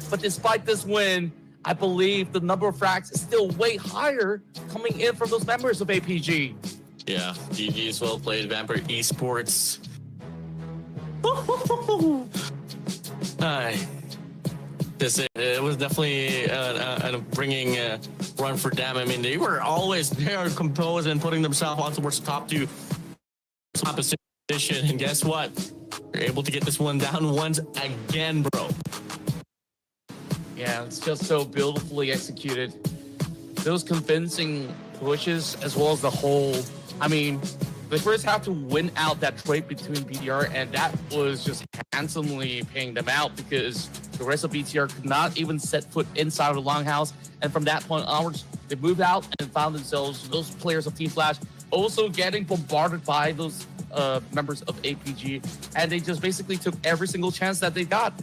But despite this win, I believe the number of frags is still way higher coming in from those members of APG. Yeah, GG's well played, Vampire Esports. It was definitely bringing run for them. I mean, they were always there, composed and putting themselves on towards the top two position. And guess what? They're able to get this one down once again, bro. Yeah, it's just so beautifully executed. Those convincing pushes, as well as the whole. I mean, they first have to win out that trade between BTR, and that was just handsomely paying them out because the rest of BTR could not even set foot inside of the Longhouse. And from that point onwards, they moved out and found themselves, those players of Team Flash, also getting bombarded by those members of APG, and they just basically took every single chance that they got.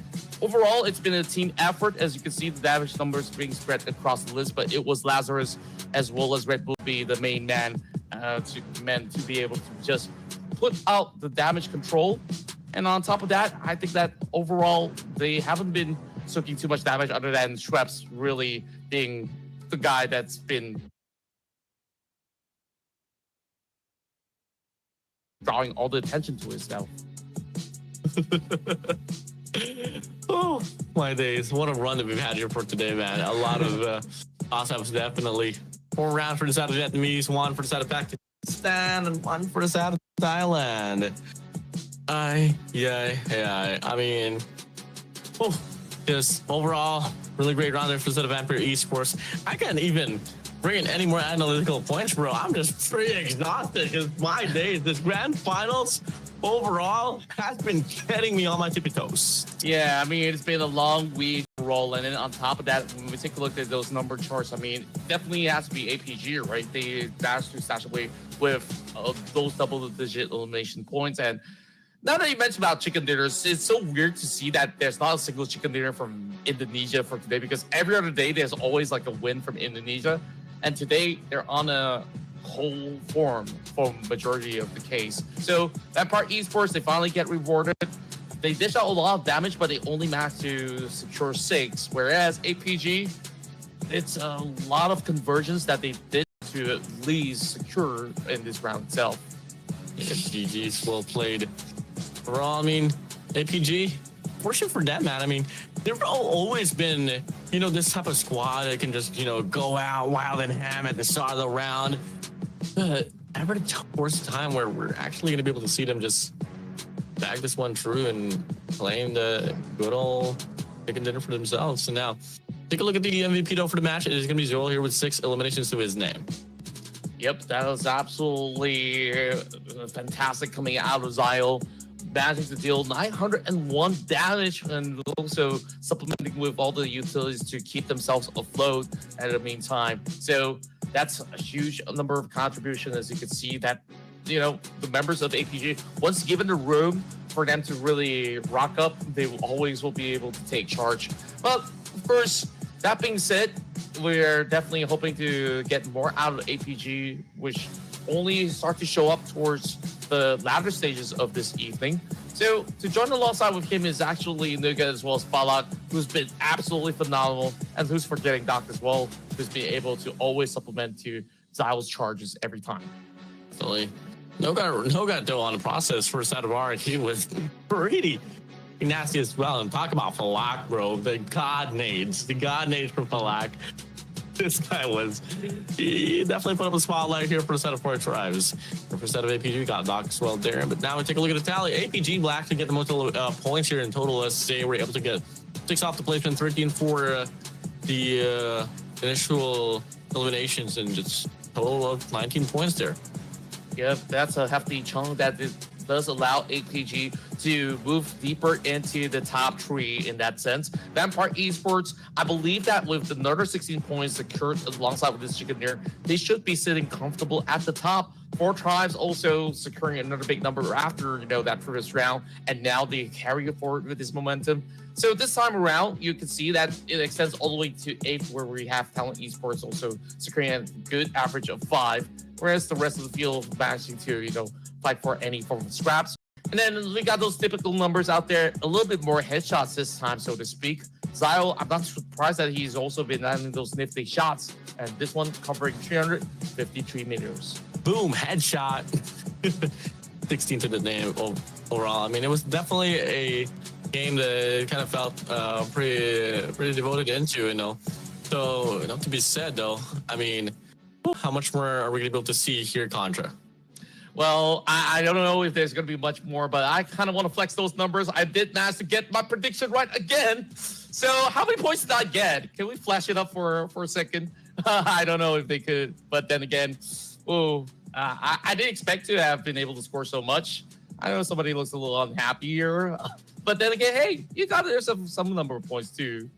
Overall, it's been a team effort. As you can see, the damage numbers being spread across the list, but it was Lazarus as well as Red Bull be the main man to be able to just put out the damage control. And on top of that, I think that overall, they haven't been soaking too much damage other than Schweppes really being the guy that's been drawing all the attention to himself. Oh, my days. What a run that we've had here for today, man. A lot of awesome, definitely. 4 rounds for the side of Vietnamese, 1 for the side of Pakistan, and 1 for the side of Thailand. I mean, just overall, really great round there for the side of Vampire Esports. I can't even bring in any more analytical points, bro. I'm just pretty exhausted because my days, this grand finals overall has been getting me on my tippy toes. Yeah, I mean, it's been a long week rolling, and on top of that, when we take a look at those number charts, I mean, definitely has to be APG, right? They managed to stash away with those double-digit elimination points. And now that you mentioned about chicken dinners, it's so weird to see that there's not a single chicken dinner from Indonesia for today, because every other day there's always like a win from Indonesia. And today they're on a whole form for majority of the case. So that part Esports, they finally get rewarded. They dish out a lot of damage, but they only managed to secure 6. Whereas APG, it's a lot of conversions that they did to at least secure in this round itself. GG's well played. Overall, I mean, APG, worship for them, man. I mean, they've always been, you know, this type of squad that can just, you know, go out wild and ham at the start of the round. But ever towards the time where we're actually going to be able to see them just bag this one through and claim the good old chicken dinner for themselves. So now, take a look at the MVP though for the match. It is going to be Zoel here with 6 eliminations to his name. Yep, that was absolutely fantastic coming out of Zyle. Managing to deal 901 damage and also supplementing with all the utilities to keep themselves afloat at the meantime. So that's a huge number of contributions. As you can see that, you know, the members of APG, once given the room for them to really rock up, they always will be able to take charge. But of course, that being said, we're definitely hoping to get more out of APG, which only start to show up towards the latter stages of this evening. So to join alongside with him is actually Nuga as well as Fallout, who's been absolutely phenomenal, and who's forgetting Doc as well, who's been able to always supplement to Zyle's charges every time. Absolutely. No got though on the process for Sadavar. He was pretty nasty as well. And talk about Falak, bro. The god nades from Falak. This guy he definitely put up a spotlight here for a set of 4 tribes. For a set of APG, got Doc as well there. But now we take a look at the tally. APG Black to get the most points here in total. Let's say we're able to get 6 off the placement, 13 for the initial eliminations, and just a total of 19 points there. Yep, that's a hefty chunk that does allow APG to move deeper into the top 3 in that sense. Vampire Esports, I believe that with another 16 points secured alongside with this chicken dinner, they should be sitting comfortable at the top. 4 tribes also securing another big number after, you know, that previous round, and now they carry it forward with this momentum. So this time around, you can see that it extends all the way to 8, where we have Talent Esports also securing a good average of 5, whereas the rest of the field managing to, you know, fight for any form of scraps. And then we got those typical numbers out there, a little bit more headshots this time, so to speak. Zyle, I'm not surprised that he's also been landing those nifty shots. And this one covering 353 meters. Boom, headshot. 16 to the name overall. I mean, it was definitely a game that kind of felt pretty devoted into, you know. So, you know, to be said though, I mean, how much more are we gonna be able to see here, Contra? Well, I don't know if there's going to be much more, but I kind of want to flex those numbers. I did manage to get my prediction right again. So how many points did I get? Can we flash it up for a second? I don't know if they could, but then again, I didn't expect to have been able to score so much. I know somebody looks a little unhappy here, but then again, hey, you got there's some number of points too.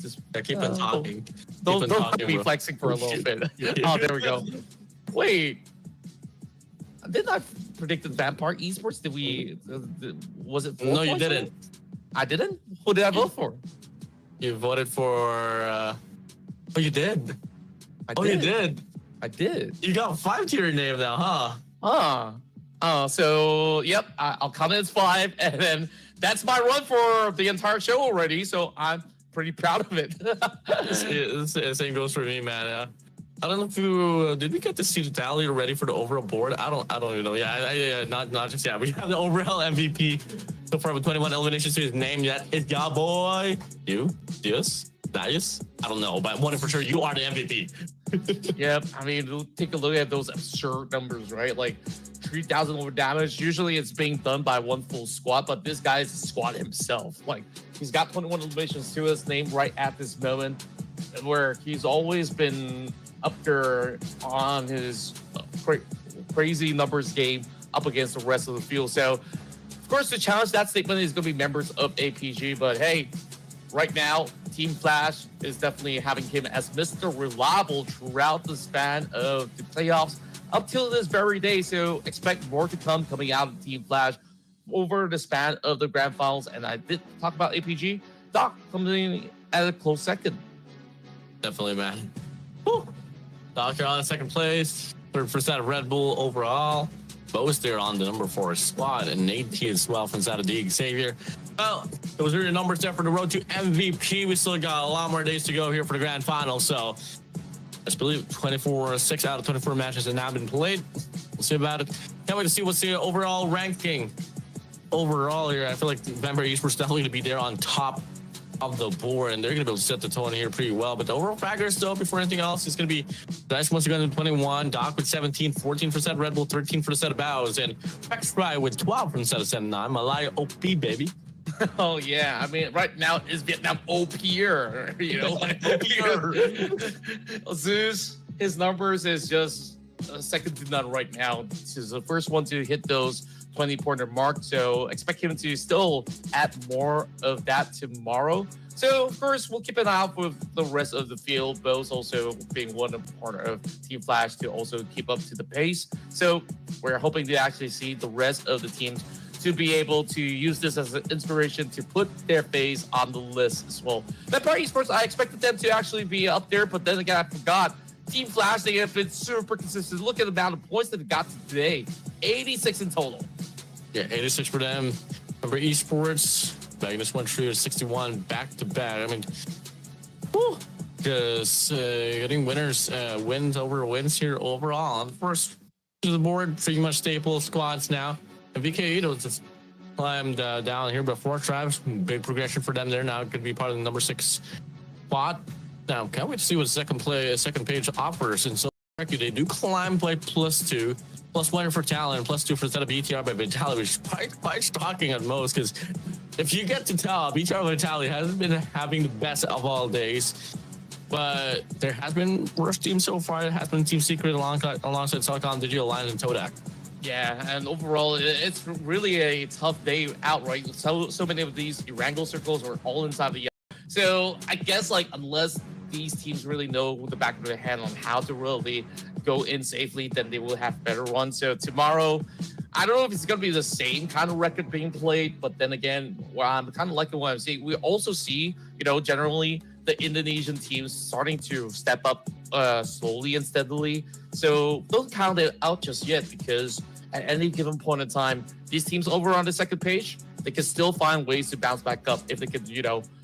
Just keep on talking. Don't be flexing for a little bit. Oh, there we go. Wait. Didn't I predict the Vampire Esports? Did we? Was it? No, you didn't. I didn't. Who did I vote for? You voted for. Oh, you did. You did. I did. You got 5 to your name now, huh? So yep, I'll count it as 5, and then that's my run for the entire show already. So I'm pretty proud of it. Same goes for me, man. I don't know if you did we get to see the tally already for the overall board? I don't even know. Yeah, not just yet. We have the overall MVP so far with 21 eliminations to his name. That is your boy. Dias. I don't know, but one for sure, you are the MVP. Yep. I mean, take a look at those absurd numbers, right? Like 3,000 over damage. Usually it's being done by one full squad, but this guy is a squad himself. Like he's got 21 eliminations to his name right at this moment, where he's always been up there on his crazy numbers game up against the rest of the field. So, of course, to challenge that statement is going to be members of APG. But hey, right now, Team Flash is definitely having him as Mr. Reliable throughout the span of the playoffs up till this very day. So expect more to come coming out of Team Flash over the span of the grand finals. And I did talk about APG. Doc coming at a close second. Definitely, man. Woo. Doctor on second place, third for set of Red Bull overall. Both there on the number 4 squad, and Nate T as well from Santa D Xavier. Well, those are your numbers there for the road to MVP. We still got a lot more days to go here for the grand final. So I believe 6 out of 24 matches have now been played. We'll see about it. Can't wait to see what's the overall ranking. Overall here, I feel like Vampire Esports definitely going to be there on top of the board, and they're going to be able to set the tone here pretty well. But the overall factors, though, before anything else, is going to be Dice once again with 21, Doc with 17, 14 for set Red Bull, 13 for the set of Bows, and Rex Fry with 12 from the set of 7-9. Malaya OP, baby. Oh, yeah. I mean, right now is Vietnam OP-er, you know? Zeus, his numbers is just second to none right now. This is the first one to hit those 20-pointer mark, so expect him to still add more of that tomorrow. So first, we'll keep an eye out with the rest of the field, both also being one part of Team Flash to also keep up to the pace. So we're hoping to actually see the rest of the teams to be able to use this as an inspiration to put their face on the list as well. Vampire Esports, I expected them to actually be up there, but then again, I forgot. Team Flash, they have been super consistent. Look at the amount of points that they got today. 86 in total. Yeah, 86 for them. Vampire Esports, Magnus 1-3 61 back-to-back. I mean, just getting wins over wins here overall. On the first to the board, pretty much staple squads now. And VK Ito just climbed down here before Tribes. Big progression for them there now. Could be part of the number 6 spot. Now, can't wait to see what second page offers. And so they do climb play +2, +1 for talent, +2 for set of BTR by Vitality, which is quite shocking at most, because if you get to tell, BTR Vitality hasn't been having the best of all days. But there has been worse teams so far. It has been Team Secret alongside Telecom, Digital Line, and Todak. Yeah, and overall, it's really a tough day out, right? So many of these Erangel circles are all inside the yellow. So I guess, like, unless these teams really know the back of their hand on how to really go in safely, then they will have better ones. So tomorrow, I don't know if it's going to be the same kind of record being played, but then again, well, I'm kind of liking what I'm seeing. We also see, you know, generally the Indonesian teams starting to step up slowly and steadily. So don't count it out just yet, because at any given point in time, these teams over on the second page, they can still find ways to bounce back up if they could,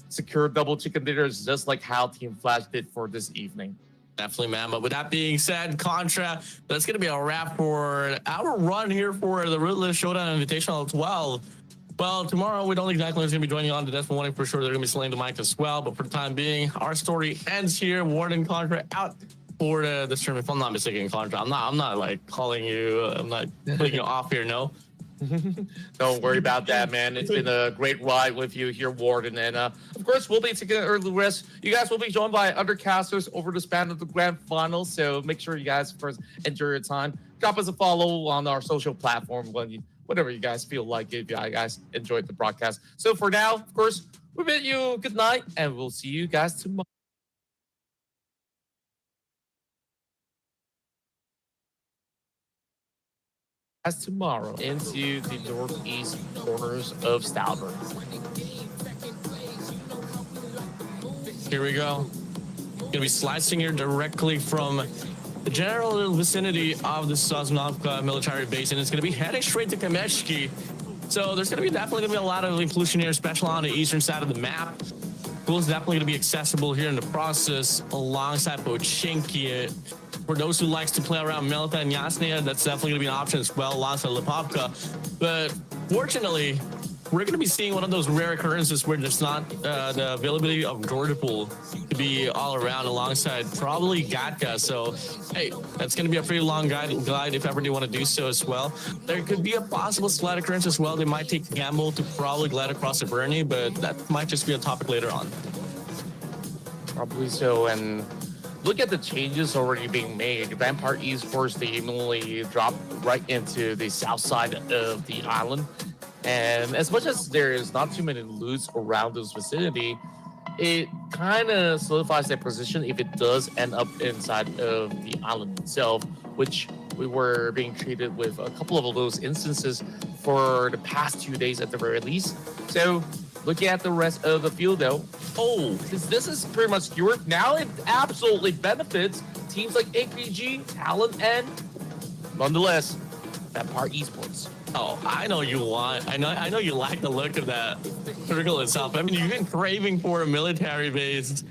secure double chicken dinners, just like how Team Flash did for this evening. Definitely, man. But with that being said, Contra, that's going to be a wrap for our run here for the Ruthless Showdown Invitational 12. Well, tomorrow we don't exactly who's going to be joining on the Decimal Warning for sure. They're going to be slaying the mic as well. But for the time being, our story ends here. Warden Contra out for this tournament. If I'm not mistaken, Contra, I'm not like calling you. I'm not putting you off here. No. Don't worry about that, man. It's been a great ride with you here, Warden. And of course, we'll be taking an early rest. You guys will be joined by undercasters over the span of the grand final. So make sure you guys first enjoy your time. Drop us a follow on our social platform whatever you guys feel like, if you guys enjoyed the broadcast. So for now, of course, we bid you good night, and we'll see you guys tomorrow. Tomorrow into the northeast corners of Stourbridge. Here we go. Gonna be slicing here directly from the general vicinity of the Sosnovka military base, and it's gonna be heading straight to Kameshki. So there's definitely gonna be a lot of inclusion here, especially on the eastern side of the map. Pool is definitely gonna be accessible here in the process alongside Pochinki. For those who likes to play around Melita and Yasnia, that's definitely going to be an option as well, alongside Lipovka. But fortunately, we're going to be seeing one of those rare occurrences where there's not the availability of Georgia Pool to be all around alongside probably Gatka. So, hey, that's going to be a pretty long glide if ever they want to do so as well. There could be a possible slide occurrence as well. They might take the gamble to probably glide across the Bernie, but that might just be a topic later on. Probably so, and look at the changes already being made. Rampart Esports, they immediately dropped right into the south side of the island. And as much as there is not too many loots around this vicinity, it kind of solidifies their position if it does end up inside of the island itself, which we were being treated with a couple of those instances for the past 2 days at the very least. So looking at the rest of the field, though, this is pretty much skewered. Now it absolutely benefits teams like APG, Talent, and nonetheless, Rampart Esports. Oh, I know you want. I know you like the look of that circle itself. I mean, you've been craving for a military-based,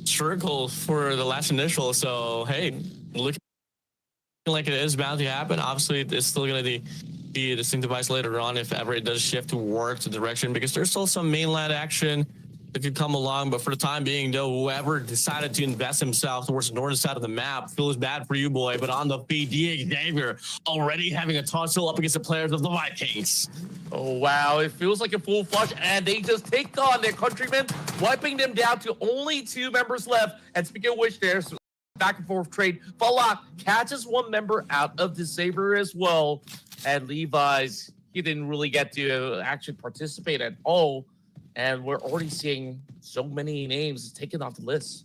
circle for the last initial. So hey, looking like it is bound to happen. Obviously, it's still going to be a distinct device later on if ever it does shift towards the direction, because there's still some mainland action that could come along. But for the time being, though, whoever decided to invest himself towards the northern side of the map feels bad for you, boy. But on the feed, Xavier already having a tussle up against the players of the Vikings. Oh, wow. It feels like a full flush, and they just take on their countrymen, wiping them down to only 2 members left. And speaking of which, there's back and forth trade. Fallout catches 1 member out of the Saber as well. And Levi's, he didn't really get to actually participate at all. And we're already seeing so many names taken off the list.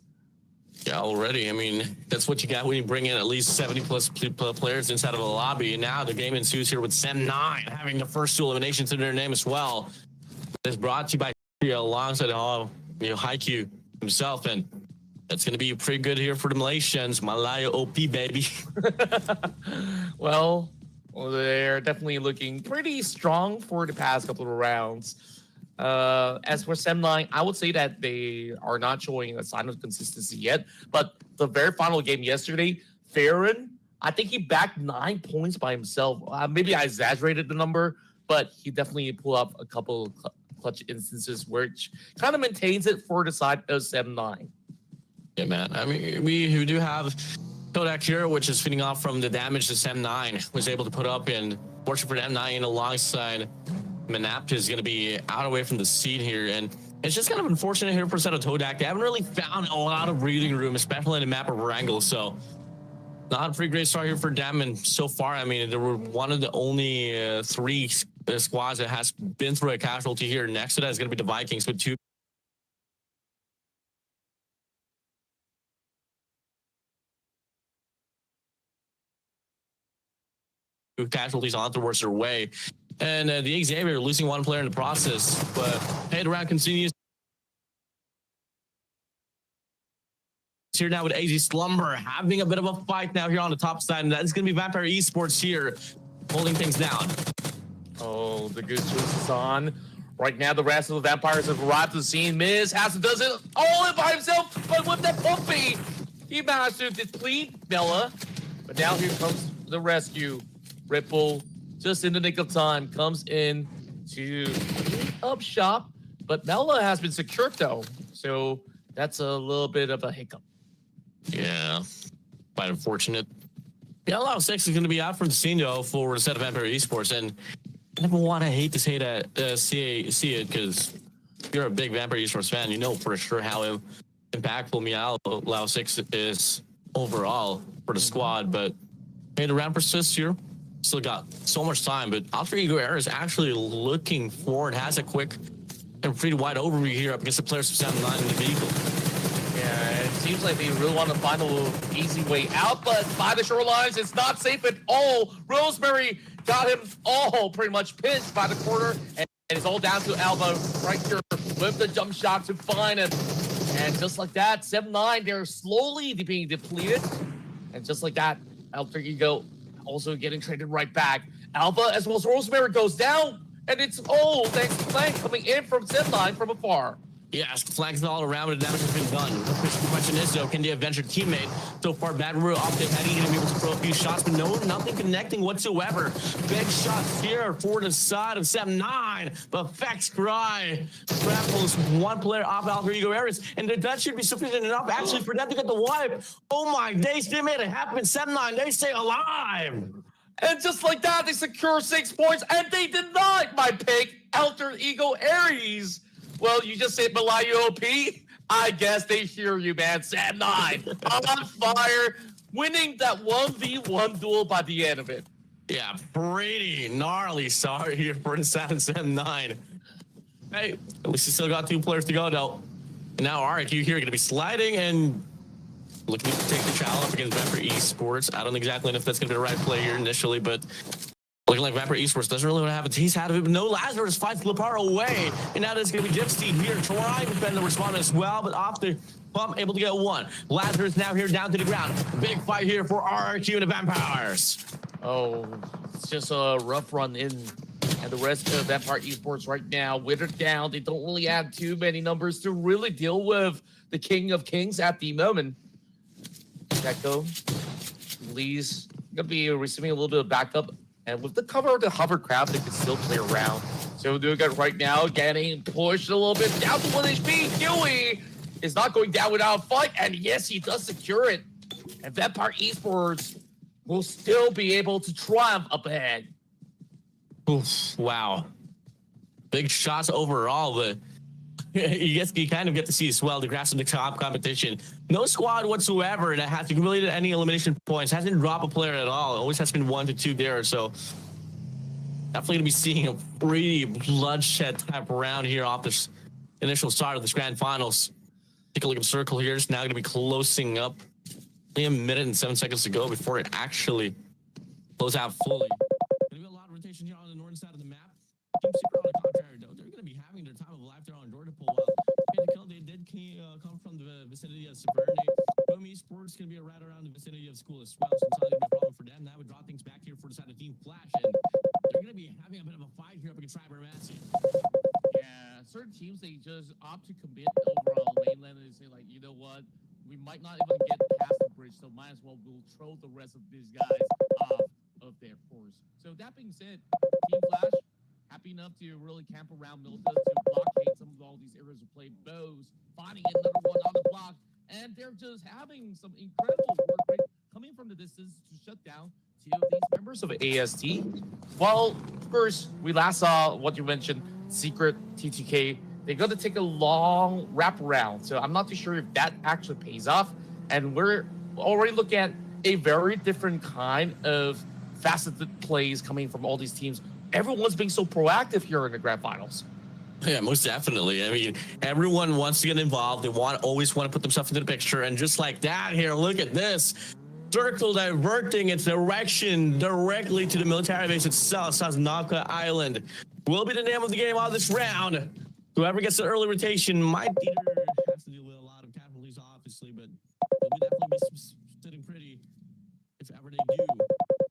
Yeah, already. I mean, that's what you got when you bring in at least 70 plus players inside of a lobby. And now the game ensues here with Sem9 having the first 2 eliminations in their name as well. It's brought to you by alongside Haiku himself. And that's going to be pretty good here for the Malaysians. Malaya OP, baby. Well, they're definitely looking pretty strong for the past couple of rounds. As for Sem9, I would say that they are not showing a sign of consistency yet. But the very final game yesterday, Farron, I think he backed 9 points by himself. Maybe I exaggerated the number, but he definitely pulled up a couple clutch instances, which kind of maintains it for the side of Sem9. Yeah, man. I mean, we do have Kodak here, which is feeding off from the damage that Sem9 was able to put up. And fortunately for M9 alongside Manap is going to be out away from the scene here, and it's just kind of unfortunate here for set of Todak. They haven't really found a lot of breathing room, especially in the map of Erangel. So not a pretty great start here for them. And so far, I mean, they were one of the only 3 squads that has been through a casualty here. Next to that is going to be the Vikings with 2 casualties on towards their way. And the Xavier losing 1 player in the process, but head round continues here now with AZ Slumber having a bit of a fight now here on the top side, and that's going to be Vampire Esports here holding things down. Oh, the good choice is on. Right now, the rest of the vampires have arrived to the scene. Miz has to does it all in by himself, but with that puppy, he managed to deplete Bella. But now here comes the rescue. Ripple, just in the nick of time, comes in to clean up shop. But Bella has been secured though, so that's a little bit of a hiccup. Yeah, quite unfortunate. Yeah, Loud 6 is going to be out from the scene though for the set of Vampire Esports, and I never want to hate to say that, see it, because you're a big Vampire Esports fan, you know for sure how impactful Meow Lao 6 is overall for the squad. But hey, the round persists here. Still got so much time, but Alter Ego Air is actually looking forward, has a quick and pretty wide overview here up against the players from 7-9 in the vehicle. Yeah, it seems like they really want to find a little easy way out, but by the shorelines, it's not safe at all. Rosemary got him all pretty much pinched by the corner, and it's all down to Alba right here with the jump shot to find him. And just like that, 7-9, they're slowly being depleted. And just like that, Alter Ego also getting traded right back. Alba as well as Rosemary goes down, and it's all thanks to Flank coming in from 7-9 from afar. Yes, flags all around, but the damage has been done. The question is, though, can the Avenger teammate so far bad we're off the head, going to be able to throw a few shots, but no, nothing connecting whatsoever. Big shots here for the side of 7-9, but Fex Cry grapples one player off Alter Ego Ares, and that should be sufficient enough actually for them to get the wipe. Oh my days, they made it happen. 7-9, they stay alive. And just like that, they secure 6 points, and they denied my pick, Alter Ego Ares. Well, you just said Malayu OP. I guess they hear you, man. 7-9 on fire, winning that 1v1 duel by the end of it. Yeah, pretty gnarly start here for the 7-9. Hey, at least you still got 2 players to go, though. And now RQ here going to be sliding and looking to take the challenge up against Vampire Esports. I don't exactly know if that's going to be the right play here initially, but looking like Vampire Esports doesn't really want to have a taste out of it, but no, Lazarus fights Lepar away. And now there's going to be Gypsy here trying to defend the response as well, but off the bump, able to get one. Lazarus now here down to the ground. Big fight here for RRQ and the Vampires. Oh, it's just a rough run in. And the rest of Vampire Esports right now, withered down. They don't really add too many numbers to really deal with the King of Kings at the moment. Gecko, Lee's going to be receiving a little bit of backup. And with the cover of the hovercraft, they can still play around. So Duniya right now getting pushed a little bit down to 1 HP. Huey is not going down without a fight. And yes, he does secure it. And Vampire Esports will still be able to triumph up ahead. Oof, wow. Big shots overall, but you kind of get to see as well the grass of the top competition. No squad whatsoever that has accumulated any elimination points, hasn't dropped a player at all. It always has been 1 to 2 there. So definitely going to be seeing a pretty bloodshed type round here off this initial start of this grand finals. Take a look at the circle here. It's now going to be closing up. Only a minute and 7 seconds to go before it actually close out fully. Going to be a lot of rotation here on the northern side of the map. Team Super on the contrary, though, they're going to be having their time of life there on door to pull out. They did come from the vicinity of Suburban. Esports going to be right around the vicinity of school as well, so it's not going to be a problem for them. That would draw things back here for the side of Team Flash, and they're going to be having a bit of a fight here up against Cybermancy. Yeah, certain teams, they just opt to commit over on mainland and say, like, you know what, we might not even get past the bridge, so might as well we'll throw the rest of these guys off of their course. So that being said, Team Flash, happy enough to really camp around Milta to blockade some of all these areas to play bows, finding another one on the block, and they're just having some incredible work rate coming from the distance to shut down two of these members of AST. Well, first, we last saw what you mentioned, Secret TTK. They're going to take a long wraparound, so I'm not too sure if that actually pays off. And we're already looking at a very different kind of faceted plays coming from all these teams. Everyone's being so proactive here in the grand finals. Yeah, most definitely. I mean, everyone wants to get involved. They always want to put themselves into the picture. And just like that here, look at this. Circle diverting its direction directly to the military base itself. Saznaka Island will be the name of the game on this round. Whoever gets the early rotation might either have to deal with a lot of casualties, obviously, but will sitting pretty if ever they do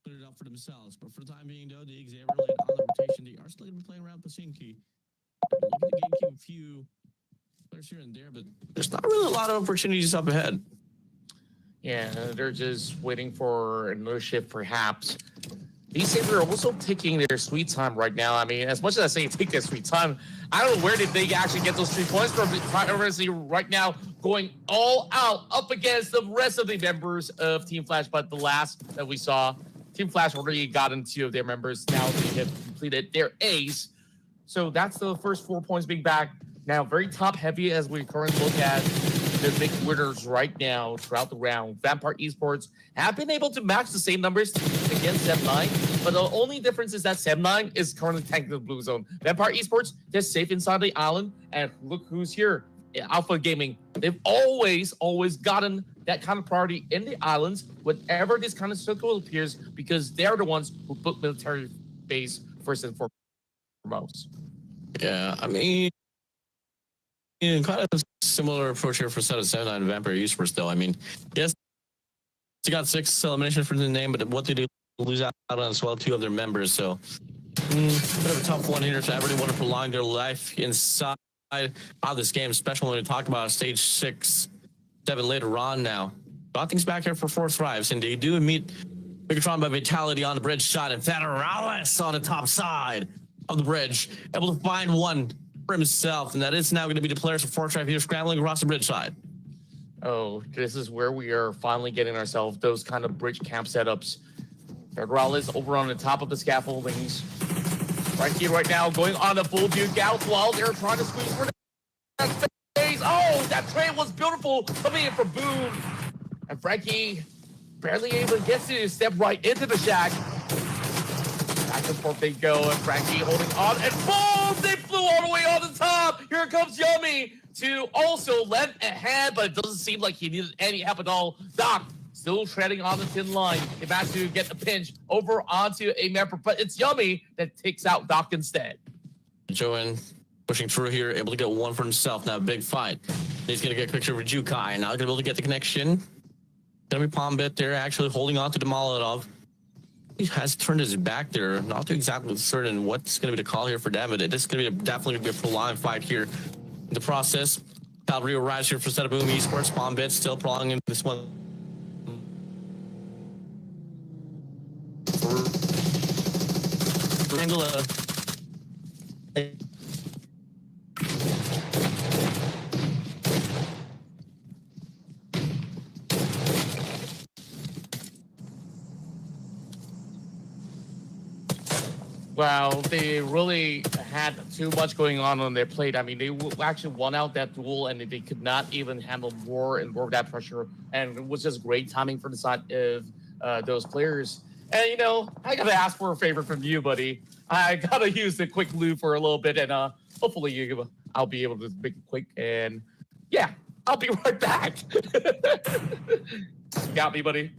put it up for themselves. But for the time being, though, the Xavier late on the rotation, they are still going to be playing around Pasinki. Looking at the game queue, a few players here and there, but there's not really a lot of opportunities up ahead. Yeah, they're just waiting for another shift, perhaps. These teams are also taking their sweet time right now. I mean, as much as I say take their sweet time, I don't know where did they actually get those 3 points from. Honestly, right now, going all out up against the rest of the members of Team Flash. But the last that we saw, Team Flash already gotten 2 of their members. Now they have completed their ace. So that's the first 4 points being back. Now, very top heavy as we currently look at the big winners right now throughout the round. Vampire Esports have been able to match the same numbers against Sem9, but the only difference is that Sem9 is currently tanking the blue zone. Vampire Esports, they're safe inside the island, and look who's here. Alpha Gaming. They've always gotten that kind of priority in the islands whenever this kind of circle appears, because they're the ones who put military base first and foremost. Yeah, I mean, kind of similar approach here for set of Sem9 and Vampire Esports, though. I mean, yes, they got 6 eliminations for the name, but what they do lose out on as well 2 of their members. So, bit of a tough one here. So everybody want to prolong their life inside of this game, especially when we talk about stage 6, 7 later on now. Got things back here for 4 thrives, and they do meet Bigetron by Vitality on the bridge shot, and Federales on the top side of the bridge, able to find one for himself, and that is now going to be the players for 4 thrive here scrambling across the bridge side. Oh, this is where we are finally getting ourselves those kind of bridge camp setups. Federales over on the top of the scaffoldings. Frankie right now going on a full duke out while they're trying to squeeze for that space. Oh, that trade was beautiful coming in from Boom. And Frankie barely able to get to step right into the shack. Back and forth they go, and Frankie holding on, and boom! They flew all the way on the top. Here comes Yummy to also lend a hand, but it doesn't seem like he needed any help at all. Doc still treading on the thin line. They've had to get a pinch over onto a member, but it's Yummy that takes out Doc instead. Joen pushing through here, able to get one for himself. Now, big fight. He's going to get a picture with Jukai. Now, going to be able to get the connection. Going to be Pombit there, actually holding on to the Molotov. He has turned his back there. Not too exactly certain what's going to be the call here for them, but it is going to be definitely going to be a prolonged fight here in the process. Cavalry arrives here for set of Boom Esports. Pombit still prolonging this one. Angela. Well, they really had too much going on their plate. I mean, they actually won out that duel, and they could not even handle more and more of that pressure. And it was just great timing for the side of those players. And, you know, I got to ask for a favor from you, buddy. I got to use the quick lube for a little bit, and hopefully I'll be able to make it quick. And, yeah, I'll be right back. Got me, buddy.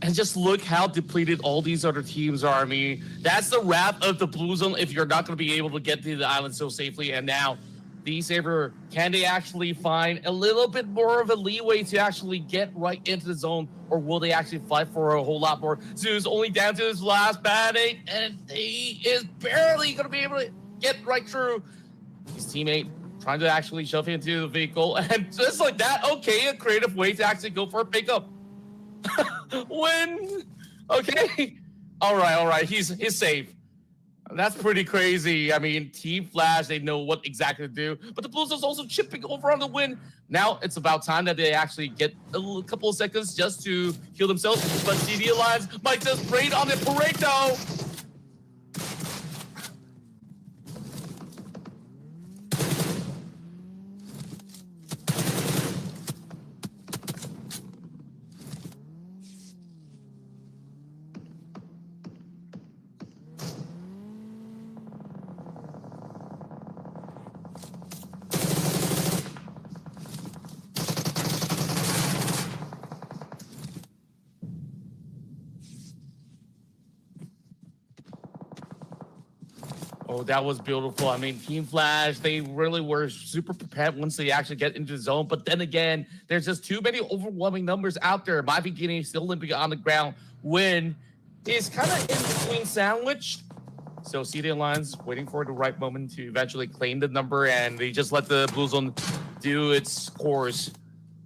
And just look how depleted all these other teams are. I mean, that's the wrap of the Blue Zone if you're not going to be able to get to the island so safely. And now, the Saber, can they actually find a little bit more of a leeway to actually get right into the zone? Or will they actually fight for a whole lot more? Zeus only down to his last bandit, and he is barely going to be able to get right through. His teammate trying to actually shove him into the vehicle. And just like that, okay, a creative way to actually go for a pickup. Win. Okay. All right. He's safe. That's pretty crazy. I mean, Team Flash, they know what exactly to do, but the Blues is also chipping over on the win. Now it's about time that they actually get a couple of seconds just to heal themselves. But CD Alliance might just raid on the Pareto. Oh, that was beautiful. I mean, Team Flash, they really were super prepared once they actually get into the zone. But then again, there's just too many overwhelming numbers out there. My beginning still limping on the ground. Win is kind of in between sandwich. So CD Alliance waiting for the right moment to eventually claim the number, and they just let the Blue Zone do its course.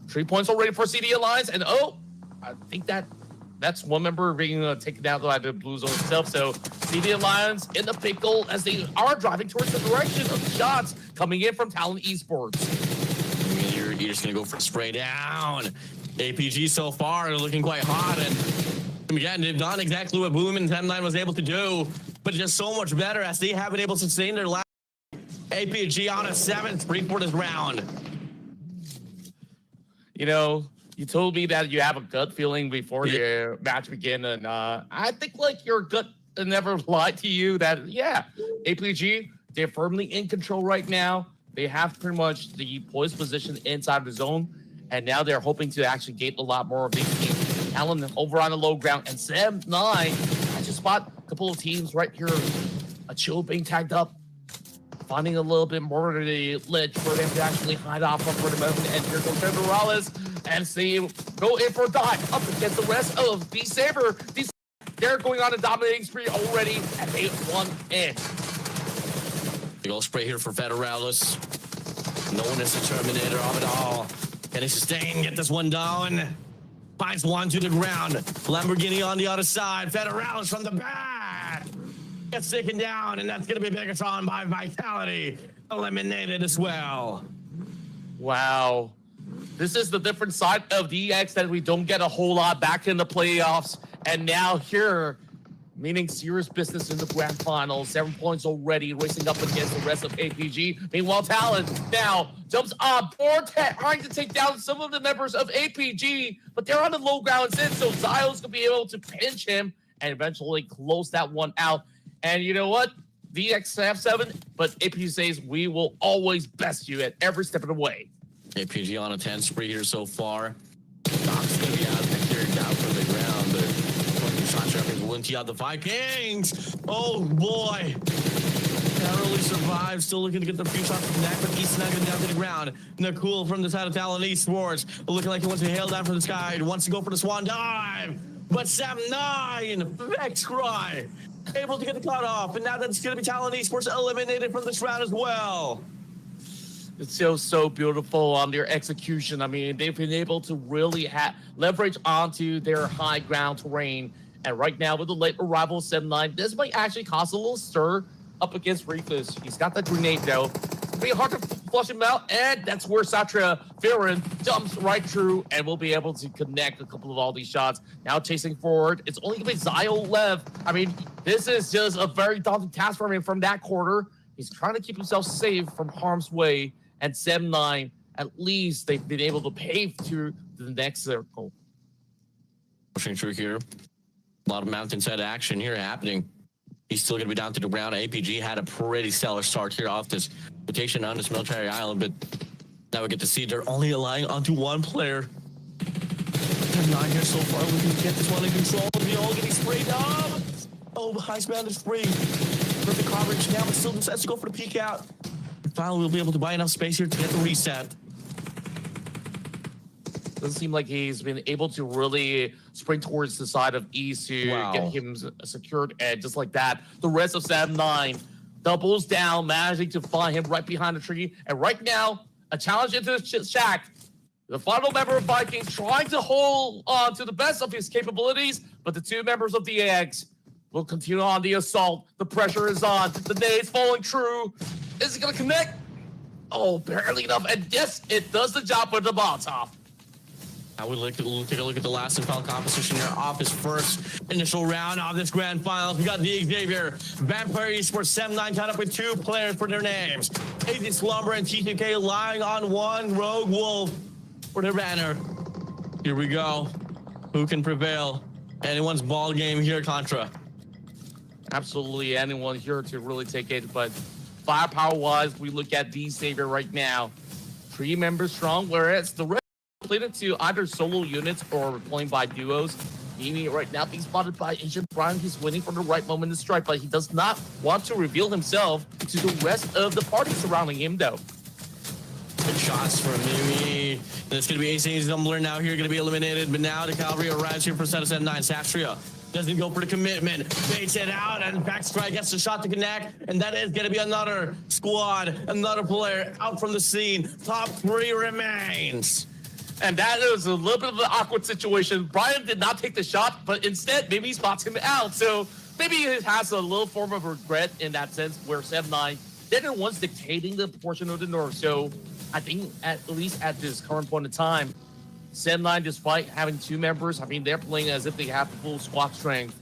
3 points already for CD Alliance, and oh, I think that's one member being taken out by the Blue Zone itself. So CD Alliance in the pickle as they are driving towards the direction of the shots coming in from Talon Esports. I mean, you're just gonna go for a spray down. APG so far are looking quite hot, and again, they've done exactly what Boom and 10-9 was able to do, but just so much better as they haven't able to sustain their last. APG on a 7th for this round. You know, you told me that you have a gut feeling before your match began, and I think like your gut never lied to you that, yeah, APG, they're firmly in control right now. They have pretty much the poised position inside the zone, and now they're hoping to actually get a lot more of these teams. Talon over on the low ground, and Sam 9, I just spot a couple of teams right here. A chill being tagged up, finding a little bit more of the ledge for them to actually hide off of for the moment. And here goes Morales, and see go in for a dive up against the rest of the Saber. They're going on a dominating spree already, and they won it. Big old spray here for Federalis. No one is the Terminator of it all. Can he sustain? Get this one down. Finds one to the ground. Lamborghini on the other side. Federalis from the back. Gets taken down, and that's going to be Bigetron by Vitality. Eliminated as well. Wow. This is the different side of DX that we don't get a whole lot back in the playoffs. And now here, meaning serious business in the grand final. 7 points already, racing up against the rest of APG. Meanwhile, Talon now jumps on board, trying to take down some of the members of APG, but they're on the low ground instead, so Zio's gonna be able to pinch him and eventually close that one out. And you know what? DX have 7, but APG says we will always best you at every step of the way. APG on a 10 spree here so far. Doc's gonna be out there down for the ground, but shot trapping will empty out the Vikings. Oh boy. Narrowly survived, still looking to get the few shots from that, but he's snagging down to the ground. Nakul from the side of Talon Esports, looking like he wants to hail down from the sky. He wants to go for the swan dive, but Sam 9, Vex Cry, able to get the cut off, and now that's going to be Talon Esports eliminated from this round as well. It's so beautiful on their execution. I mean, they've been able to really leverage onto their high ground terrain. And right now, with the late arrival of 7-9, this might actually cause a little stir up against Ruthless. He's got that grenade, though. It'll be hard to flush him out, and that's where Satra Farron jumps right through and will be able to connect a couple of all these shots. Now chasing forward, it's only going to be Zio left. I mean, this is just a very daunting task for him from that quarter. He's trying to keep himself safe from harm's way, and 7-9, at least they've been able to pave to the next circle. Pushing through here. A lot of mountainside action here happening. He's still going to be down to the ground. APG had a pretty stellar start here off this rotation on this military island, but now we get to see they're only relying onto one player. 9 here so far. We can get this one in control. The all getting sprayed up. Oh, Heist is free. Perfect coverage now, but still decides to go for the peek out. Finally, we'll be able to buy enough space here to get the reset. Doesn't seem like he's been able to really sprint towards the side of East to get him secured, and just like that, the rest of 7-9 doubles down, managing to find him right behind the tree. And right now, a challenge into the shack. The final member of Viking trying to hold on to the best of his capabilities, but the two members of the Eggs will continue on the assault. The pressure is on. The nade's falling true. Is it going to connect? Oh, barely enough. And yes, it does the job with the Molotov. Now we take a look at the last and final composition here off his first initial round of this grand finals. We got the Xavier, Vampire Esports, 7-9 tied up with 2 players for their names. AZ Slumber and T2K lying on one Rogue Wolf for their banner. Here we go. Who can prevail? Anyone's ball game here, Contra. Absolutely anyone here to really take it, but firepower-wise, we look at the Xavier right now. 3 members strong, whereas the rest played it to either solo units or playing by duos. Meaning right now being spotted by Agent Brian. He's waiting for the right moment to strike, but he does not want to reveal himself to the rest of the party surrounding him, though. Good shots for Mimi. And it's going to be AZ Zumbler now here, going to be eliminated, but now the cavalry arrives here for set of 7-9. Sastria doesn't go for the commitment, baits it out, and Backstrike gets the shot to connect, and that is going to be another squad, another player out from the scene. Top 3 remains. And that is a little bit of an awkward situation. Brian did not take the shot, but instead, maybe he spots him out. So maybe it has a little form of regret in that sense, where 7-9, they're the ones dictating the portion of the North. So I think at least at this current point in time, 7-9, despite having 2 members, I mean, they're playing as if they have the full squad strength.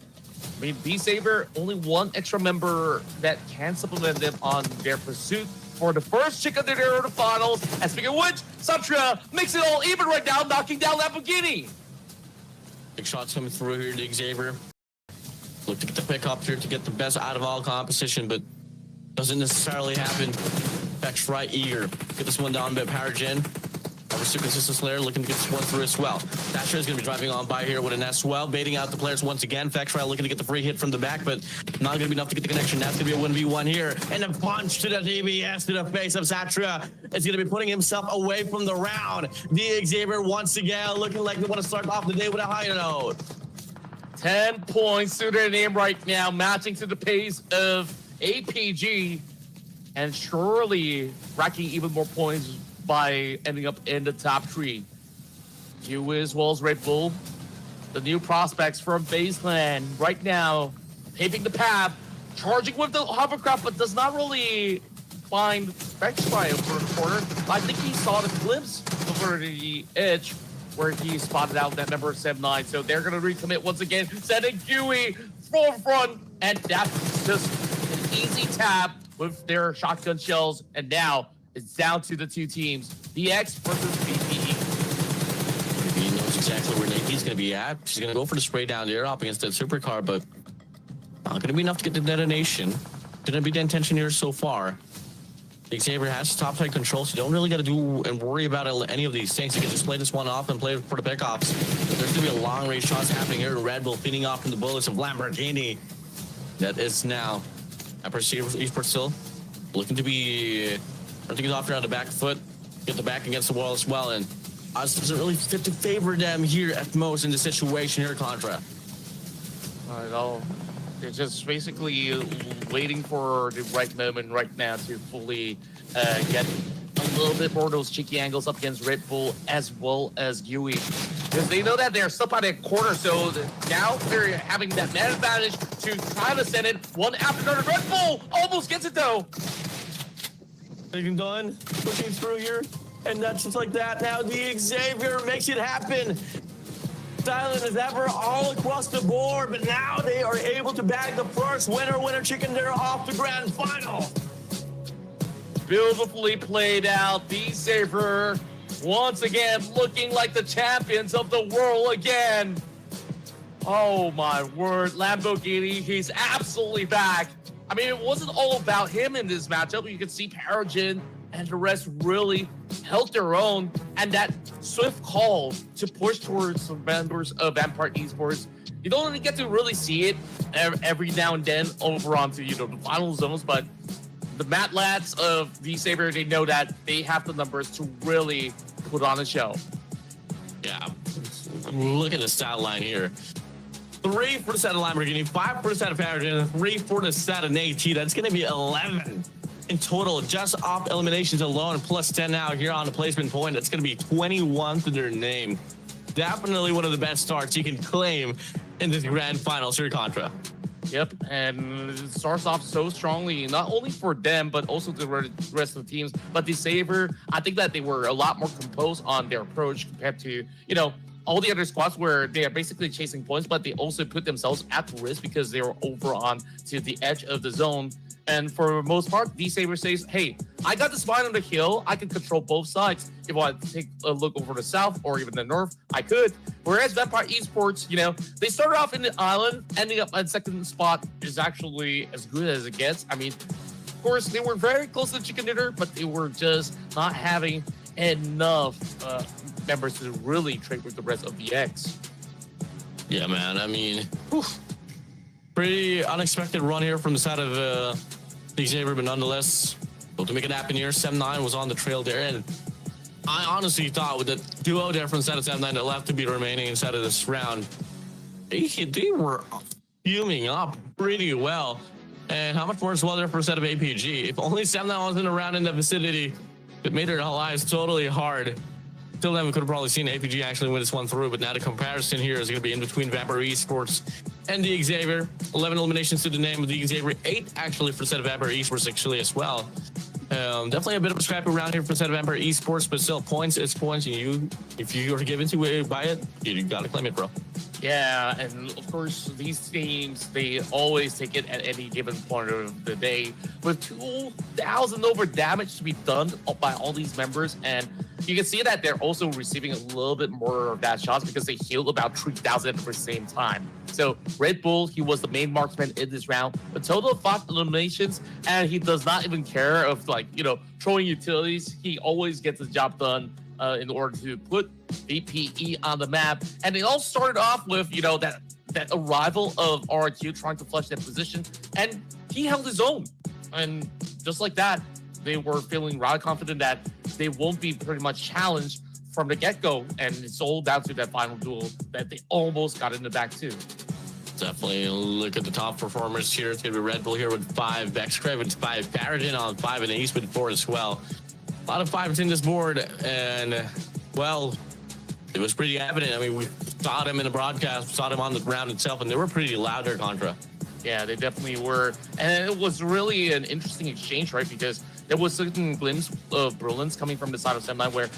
I mean, B-Saber, only 1 extra member that can supplement them on their pursuit for the first chick of the year of the finals. And speaking of which, Santria makes it all even right now, knocking down Lamborghini. Big shots coming through here to Xavier. Look to get the pick up here to get the best out of all competition, but doesn't necessarily happen. Beck's right eager. Get this one down a bit. Paragen. Super consistent Slayer looking to get this one through as well. Dasher is going to be driving on by here with an S12, baiting out the players once again. Fextry looking to get the free hit from the back, but not going to be enough to get the connection. That's going to be a 1v1 here. And a punch to the DBS to the face of Satria. Is going to be putting himself away from the round. The Xavier once again looking like they want to start off the day with a high note. 10 points to their name right now, matching to the pace of APG. And surely racking even more points by ending up in the top 3. You as well as Red Bull, the new prospects from Baseland right now, paving the path, charging with the hovercraft, but does not really find Fextry over the corner. I think he saw the glimpse over the edge where he spotted out that member of 7-9. So they're going to recommit once again, sending Huey front, and that's just an easy tap with their shotgun shells. And now it's down to the 2 teams, BX versus BPE. He knows exactly where Nate's going to be at. She's going to go for the spray down there up against that supercar, but not going to be enough to get the detonation. Didn't be the intention here so far. Xavier has top side control, so you don't really got to do and worry about any of these things. You can just play this one off and play for the pickoffs. But there's going to be a long range shots happening here. Red Bull feeding off from the bullets of Lamborghini. That is now at Perceive Esports still looking to be. I think he's off here on the back foot, get the back against the wall as well, and Oz doesn't really fit to favor them here at most in the situation here, Contra. They're just basically waiting for the right moment right now to fully get a little bit more of those cheeky angles up against Red Bull as well as Yui. Because they know that they're stuck by that corner, so now they're having that man advantage to try to send it one after another. Red Bull almost gets it though. Taking done, pushing through here, and that's just like that. Now the Xavier makes it happen. Silent as ever all across the board, but now they are able to bag the first winner chicken dinner off the grand final. Beautifully played out. The Xavier once again looking like the champions of the world again. Oh my word, Lamborghini, he's absolutely back. I mean, it wasn't all about him in this matchup. You can see Paragen and the rest really held their own. And that swift call to push towards the members of Vampire Esports, you don't really get to really see it every now and then over onto, you know, the final zones, but the Matt lads of the Saber, they know that they have the numbers to really put on a show. Yeah, look at the stat line here. 3 for the set of Lamborghini, 5 for the set of Paragon, 3 for the set of AT. That's going to be 11 in total, just off eliminations alone, plus 10 now here on the placement point. That's going to be 21 to their name. Definitely one of the best starts you can claim in this grand finals here, Contra. Yep, and it starts off so strongly, not only for them, but also the rest of the teams. But the Saber, I think that they were a lot more composed on their approach compared to, you know, all the other squads where they are basically chasing points, but they also put themselves at risk because they were over on to the edge of the zone. And for the most part, D-Saber says, hey, I got the spine on the hill. I can control both sides. If I want to take a look over the south or even the north, I could. Whereas Vampire Esports, you know, they started off in the island, ending up at second spot is actually as good as it gets. I mean, of course, they were very close to Chicken Dinner, but they were just not having enough members to really trade with the rest of VX. Yeah, man. I mean, pretty unexpected run here from the side of the Xavier, but nonetheless, able to make it happen here. 7-9 was on the trail there, and I honestly thought with the duo there from the side of 7-9 that left to be remaining inside of this round, they were fuming up pretty well. And how much worse was there for a set of APG? If only 7-9 wasn't around in the vicinity, it made their lives totally hard. Till then, we could have probably seen APG actually win this one through, but now the comparison here is going to be in between Vampire Esports and the Xavier. 11 eliminations to the name of the Xavier, 8 actually for the set of Vampire Esports actually as well. Definitely a bit of a scrappy round here for the set of Vampire Esports, but still points, it's points. And if you're given to by it, you got to claim it, bro. Yeah, and of course, these teams, they always take it at any given point of the day. With 2,000 over damage to be done by all these members, and you can see that they're also receiving a little bit more of that shots because they healed about 3,000 at the same time. So Red Bull, he was the main marksman in this round. A total of 5 eliminations, and he does not even care of, like, you know, throwing utilities. He always gets the job done in order to put VPE on the map. And it all started off with, you know, that arrival of RQ trying to flush that position, and he held his own. And just like that, they were feeling rather confident that they won't be pretty much challenged from the get-go, and it's all down to that final duel that they almost got in the back too. Definitely look at the top performers here. It's going to be Red Bull here with 5, Vexcrev with 5, Paragon on 5, and Ace with 4 as well. A lot of 5s in this board, and, well, it was pretty evident. I mean, we saw them in the broadcast, we saw them on the ground itself, and they were pretty loud there, Contra. Yeah, they definitely were. And it was really an interesting exchange, right? Because there was certain glimpse of brilliance coming from the side of 7-9 where,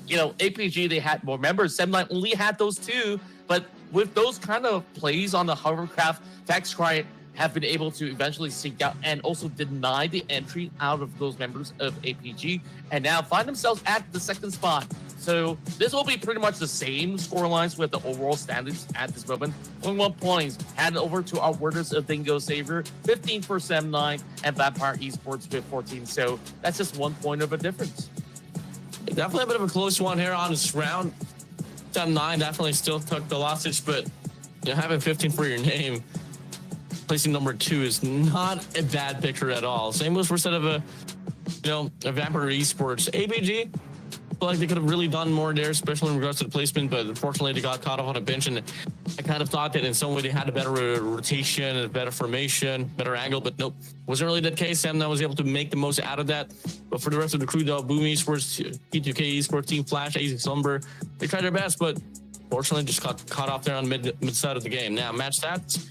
you know, APG, they had more members. 7-9 only had those 2, but with those kind of plays on the hovercraft, Vexcry have been able to eventually seek out and also deny the entry out of those members of APG, and now find themselves at the second spot. So this will be pretty much the same scorelines with the overall standings at this moment. 21 points handed over to our Warders of Dingo Savior, 15 for 7-9, and Vampire Esports with 14. So that's just 1 point of a difference. Definitely a bit of a close one here on this round. 7-9 definitely still took the losses, but you know, having 15 for your name, placing number 2 is not a bad picture at all. Same goes for a set of a Vampire Esports. ABG, I feel like they could have really done more there, especially in regards to the placement, but unfortunately they got caught off on a bench, and I kind of thought that in some way they had a better rotation, a better formation, better angle, but nope, wasn't really that case. Sam was able to make the most out of that. But for the rest of the crew, though, Boom Esports, P2K Esports, Team Flash, Easy Slumber, they tried their best, but fortunately just got caught off there on the mid side of the game. Now, match stats.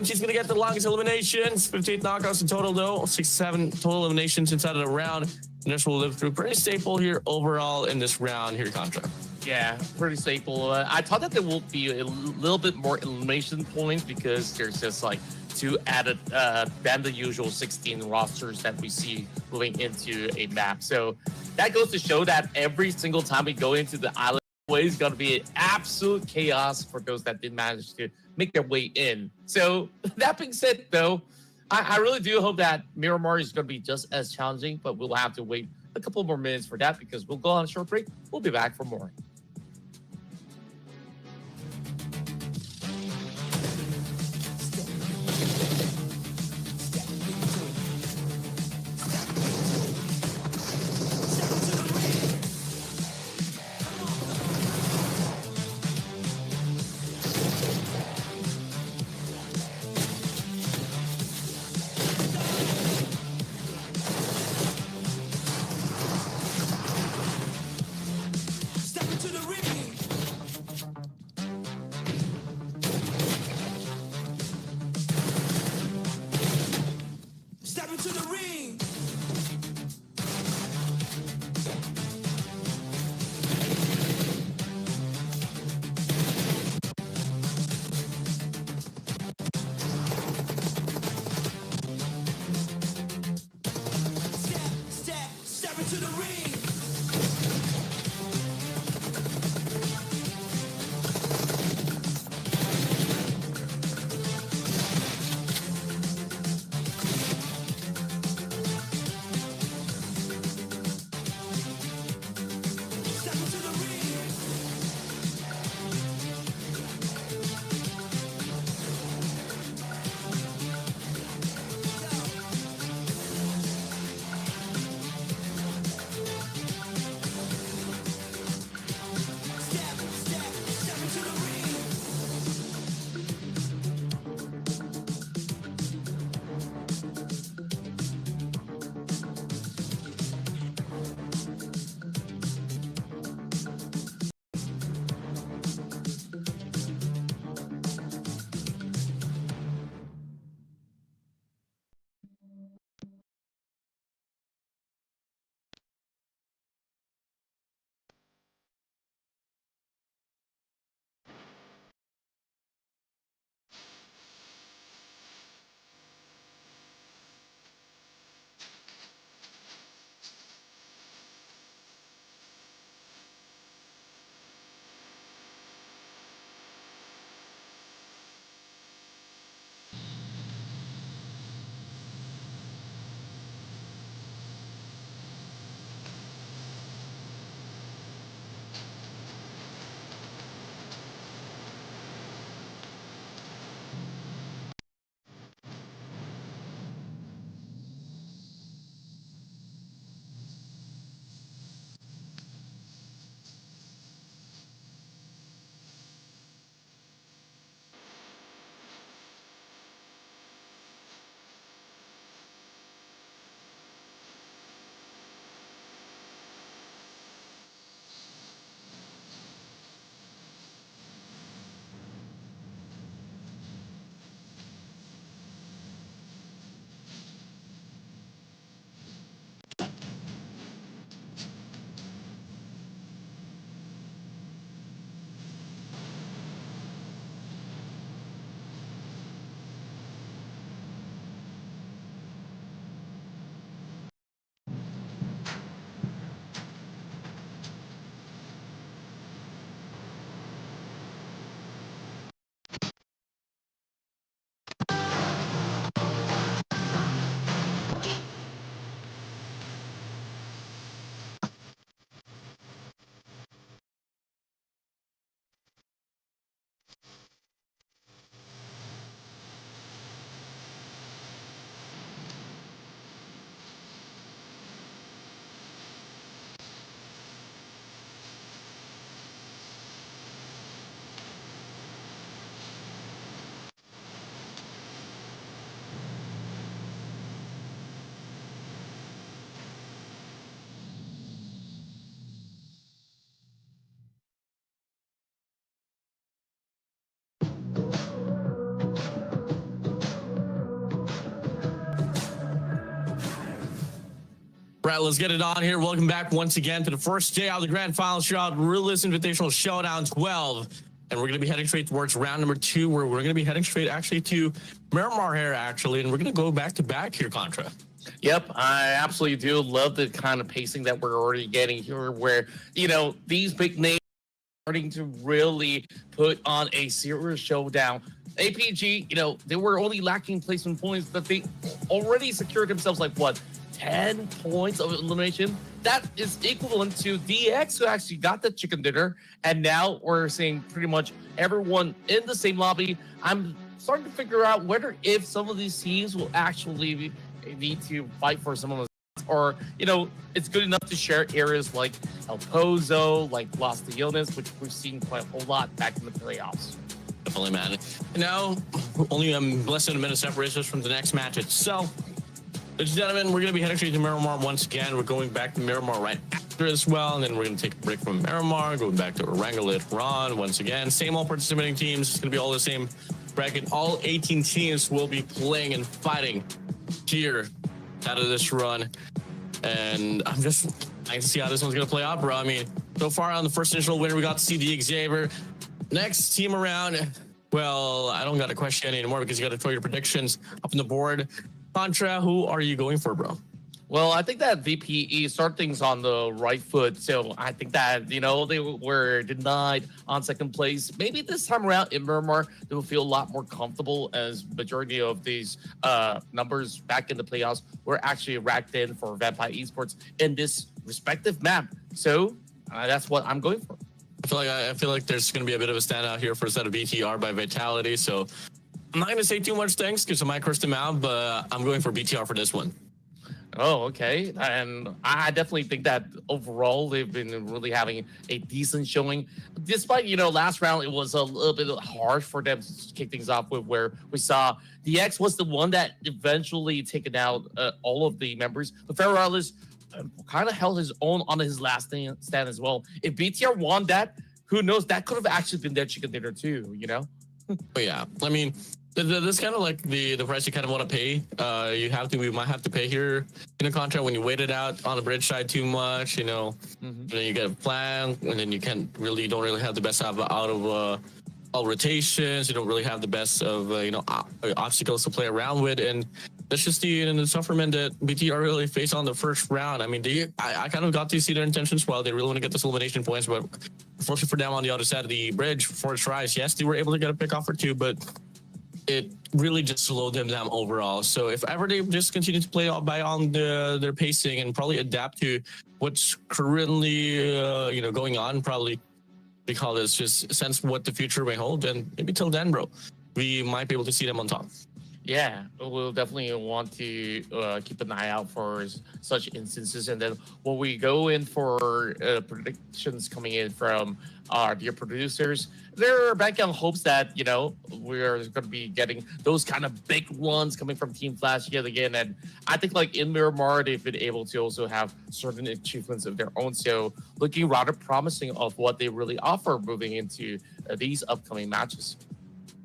She's going to get the longest eliminations, 58 knockouts in total, though, 67 total eliminations inside of the round. And this will live through. Pretty staple here overall in this round here, Contra. Yeah, pretty staple. I thought that there will be a little bit more elimination points because there's just like 2 added than the usual 16 rosters that we see moving into a map. So that goes to show that every single time we go into the island, it's going to be an absolute chaos for those that didn't manage to make their way in. So that being said, though, I really do hope that Miramar is going to be just as challenging, but we'll have to wait a couple more minutes for that because we'll go on a short break. We'll be back for more. Right, let's get it on here. Welcome back once again to the first day of the grand final shot, Ruthless Invitational Showdown 12. And we're going to be heading straight towards round number 2, where we're going to be heading straight actually to Miramar here, actually. And we're going to go back to back here, Contra. Yep, I absolutely do love the kind of pacing that we're already getting here, where, you know, these big names are starting to really put on a serious showdown. APG, you know, they were only lacking placement points, but they already secured themselves, like, what, 10 points of elimination that is equivalent to DX, who actually got the chicken dinner, and now we're seeing pretty much everyone in the same lobby. I'm starting to figure out whether if some of these teams will actually need to fight for some of those, or it's good enough to share areas like El Pozo, like Los Leones, which we've seen quite a lot back in the playoffs. Definitely, man. Now, only less than a minute separates us from the next match itself. Ladies and gentlemen, we're going to be heading straight to Miramar once again. We're going back to Miramar right after as well, and then we're going to take a break from Miramar, going back to Erangel later on once again. Same all participating teams. It's going to be all the same bracket. All 18 teams will be playing and fighting here out of this run. And I'm just excited to see how this one's going to play out, bro. I mean, so far on the first initial winner, we got CD Xavier. Next team around, well, I don't got a question anymore because you got to throw your predictions up on the board. Contra, who are you going for, bro? Well, I think that VPE started things on the right foot. So I think that, they were denied on second place. Maybe this time around in Miramar, they will feel a lot more comfortable, as majority of these numbers back in the playoffs were actually racked in for Vampire Esports in this respective map. So that's what I'm going for. I feel like there's going to be a bit of a standout here for a set of BTR by Vitality. So I'm not going to say too much thanks because I might curse them out, but I'm going for BTR for this one. Oh, okay. And I definitely think that overall they've been really having a decent showing. Despite, last round it was a little bit hard for them to kick things off with, where we saw DX was the one that eventually taken out all of the members. But Ferralis kind of held his own on his last stand as well. If BTR won that, who knows? That could have actually been their chicken dinner too, Oh, yeah. I mean, this kind of like the price you kind of want to pay. We might have to pay here in a contract when you wait it out on the bridge side too much, and then you get a plan, and then you don't really have the best out of all rotations. You don't really have the best of obstacles to play around with, and that's just the sufferment that BTR really faced on the first round. I mean, I kind of got to see their intentions well. They really want to get those elimination points, but unfortunately for them on the other side of the bridge, for tries, yes, they were able to get a pick off or two, but it really just slowed them down overall. So if ever they just continue to play on their pacing and probably adapt to what's currently going on, probably because just sense what the future may hold, and maybe till then, bro, we might be able to see them on top. Yeah, we'll definitely want to keep an eye out for such instances. And then when we go in for predictions coming in from our dear producers, they're banking on hopes that, we're going to be getting those kind of big runs coming from Team Flash yet again. And I think like in Miramar, they've been able to also have certain achievements of their own. So looking rather promising of what they really offer moving into these upcoming matches.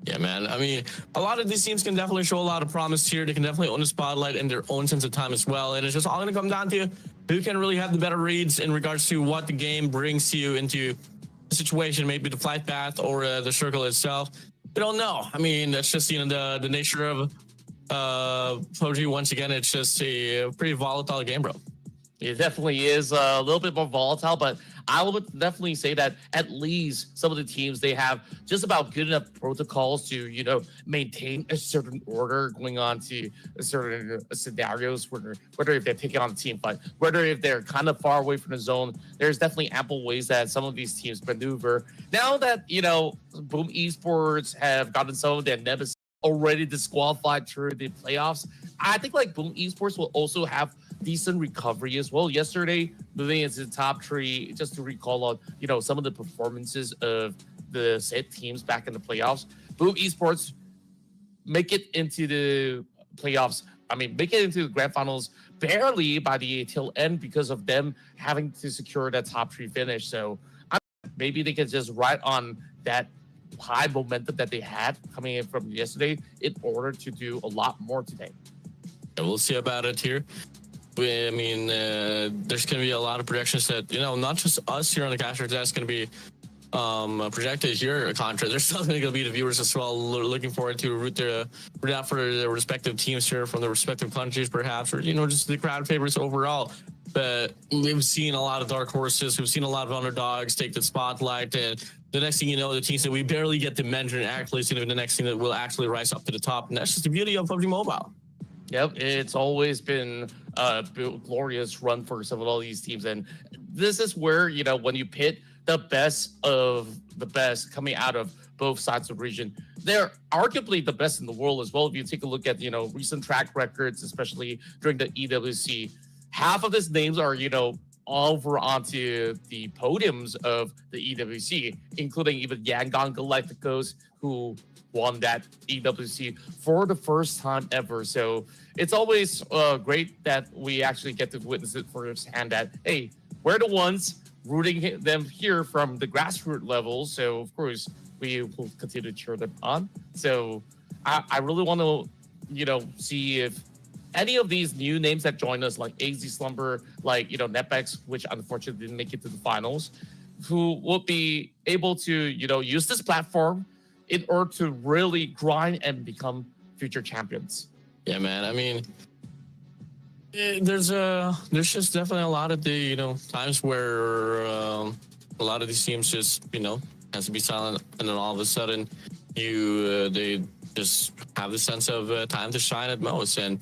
Yeah, man. I mean, a lot of these teams can definitely show a lot of promise here. They can definitely own the spotlight in their own sense of time as well. And it's just all going to come down to who can really have the better reads in regards to what the game brings you into the situation, maybe the flight path or the circle itself. We don't know. I mean, that's just, the nature of PUBG. Once again, it's just a pretty volatile game, bro. It definitely is a little bit more volatile, but I would definitely say that at least some of the teams, they have just about good enough protocols to, maintain a certain order going on to certain scenarios, whether if they're taking on a team fight, whether if they're kind of far away from the zone, there's definitely ample ways that some of these teams maneuver. Now that, Boom Esports have gotten some of their nemesis already disqualified through the playoffs, I think like Boom Esports will also have decent recovery as well. Yesterday, moving into the top three, just to recall on, some of the performances of the set teams back in the playoffs. Boom Esports make it into the playoffs. I mean, make it into the grand finals barely by the tail end because of them having to secure that top three finish. So maybe they can just ride on that high momentum that they had coming in from yesterday in order to do a lot more today. Yeah, we'll see about it here. I mean, there's going to be a lot of projections that, not just us here on the caster desk going to be projected here, Contra. There's still going to be the viewers as well looking forward to root out for their respective teams here from their respective countries, perhaps, or, just the crowd favorites overall. But we've seen a lot of dark horses. We've seen a lot of underdogs take the spotlight. And the next thing you know, the teams that we barely get to mention actually is the next thing that will actually rise up to the top. And that's just the beauty of PUBG Mobile. Yep, it's always been a glorious run for some of all these teams, and this is where when you pit the best of the best coming out of both sides of the region, they're arguably the best in the world as well. If you take a look at recent track records, especially during the EWC, half of these names are over onto the podiums of the EWC, including even Yangon Galacticos, who won that EWC for the first time ever. So it's always great that we actually get to witness it firsthand that, hey, we're the ones rooting them here from the grassroots level. So, of course, we will continue to cheer them on. So I really want to, see if any of these new names that join us, like AZ Slumber, like, Netbex, which unfortunately didn't make it to the finals, who will be able to, use this platform in order to really grind and become future champions. Yeah, man. I mean, there's just definitely a lot of the times where a lot of these teams just has to be silent, and then all of a sudden they just have the sense of time to shine at most. And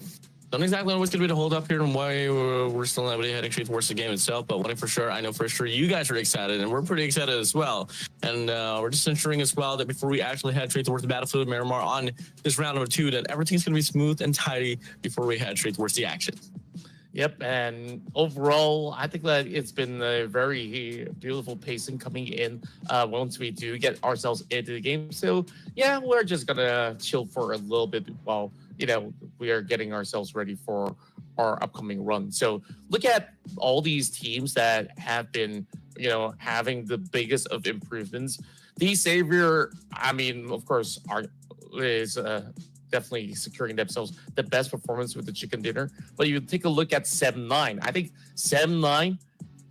don't exactly know what's going to be the hold up here and why we're still not really heading straight towards the game itself. But I know for sure you guys are excited, and we're pretty excited as well. And we're just ensuring as well that before we actually head straight towards the battlefield of Miramar on this round number 2, that everything's going to be smooth and tidy before we head straight towards the action. Yep, and overall, I think that it's been a very beautiful pacing coming in once we do get ourselves into the game. So, yeah, we're just going to chill for a little bit while we are getting ourselves ready for our upcoming run. So look at all these teams that have been, having the biggest of improvements. The Savior, I mean, of course, is definitely securing themselves the best performance with the chicken dinner. But you take a look at 7-9. I think 7-9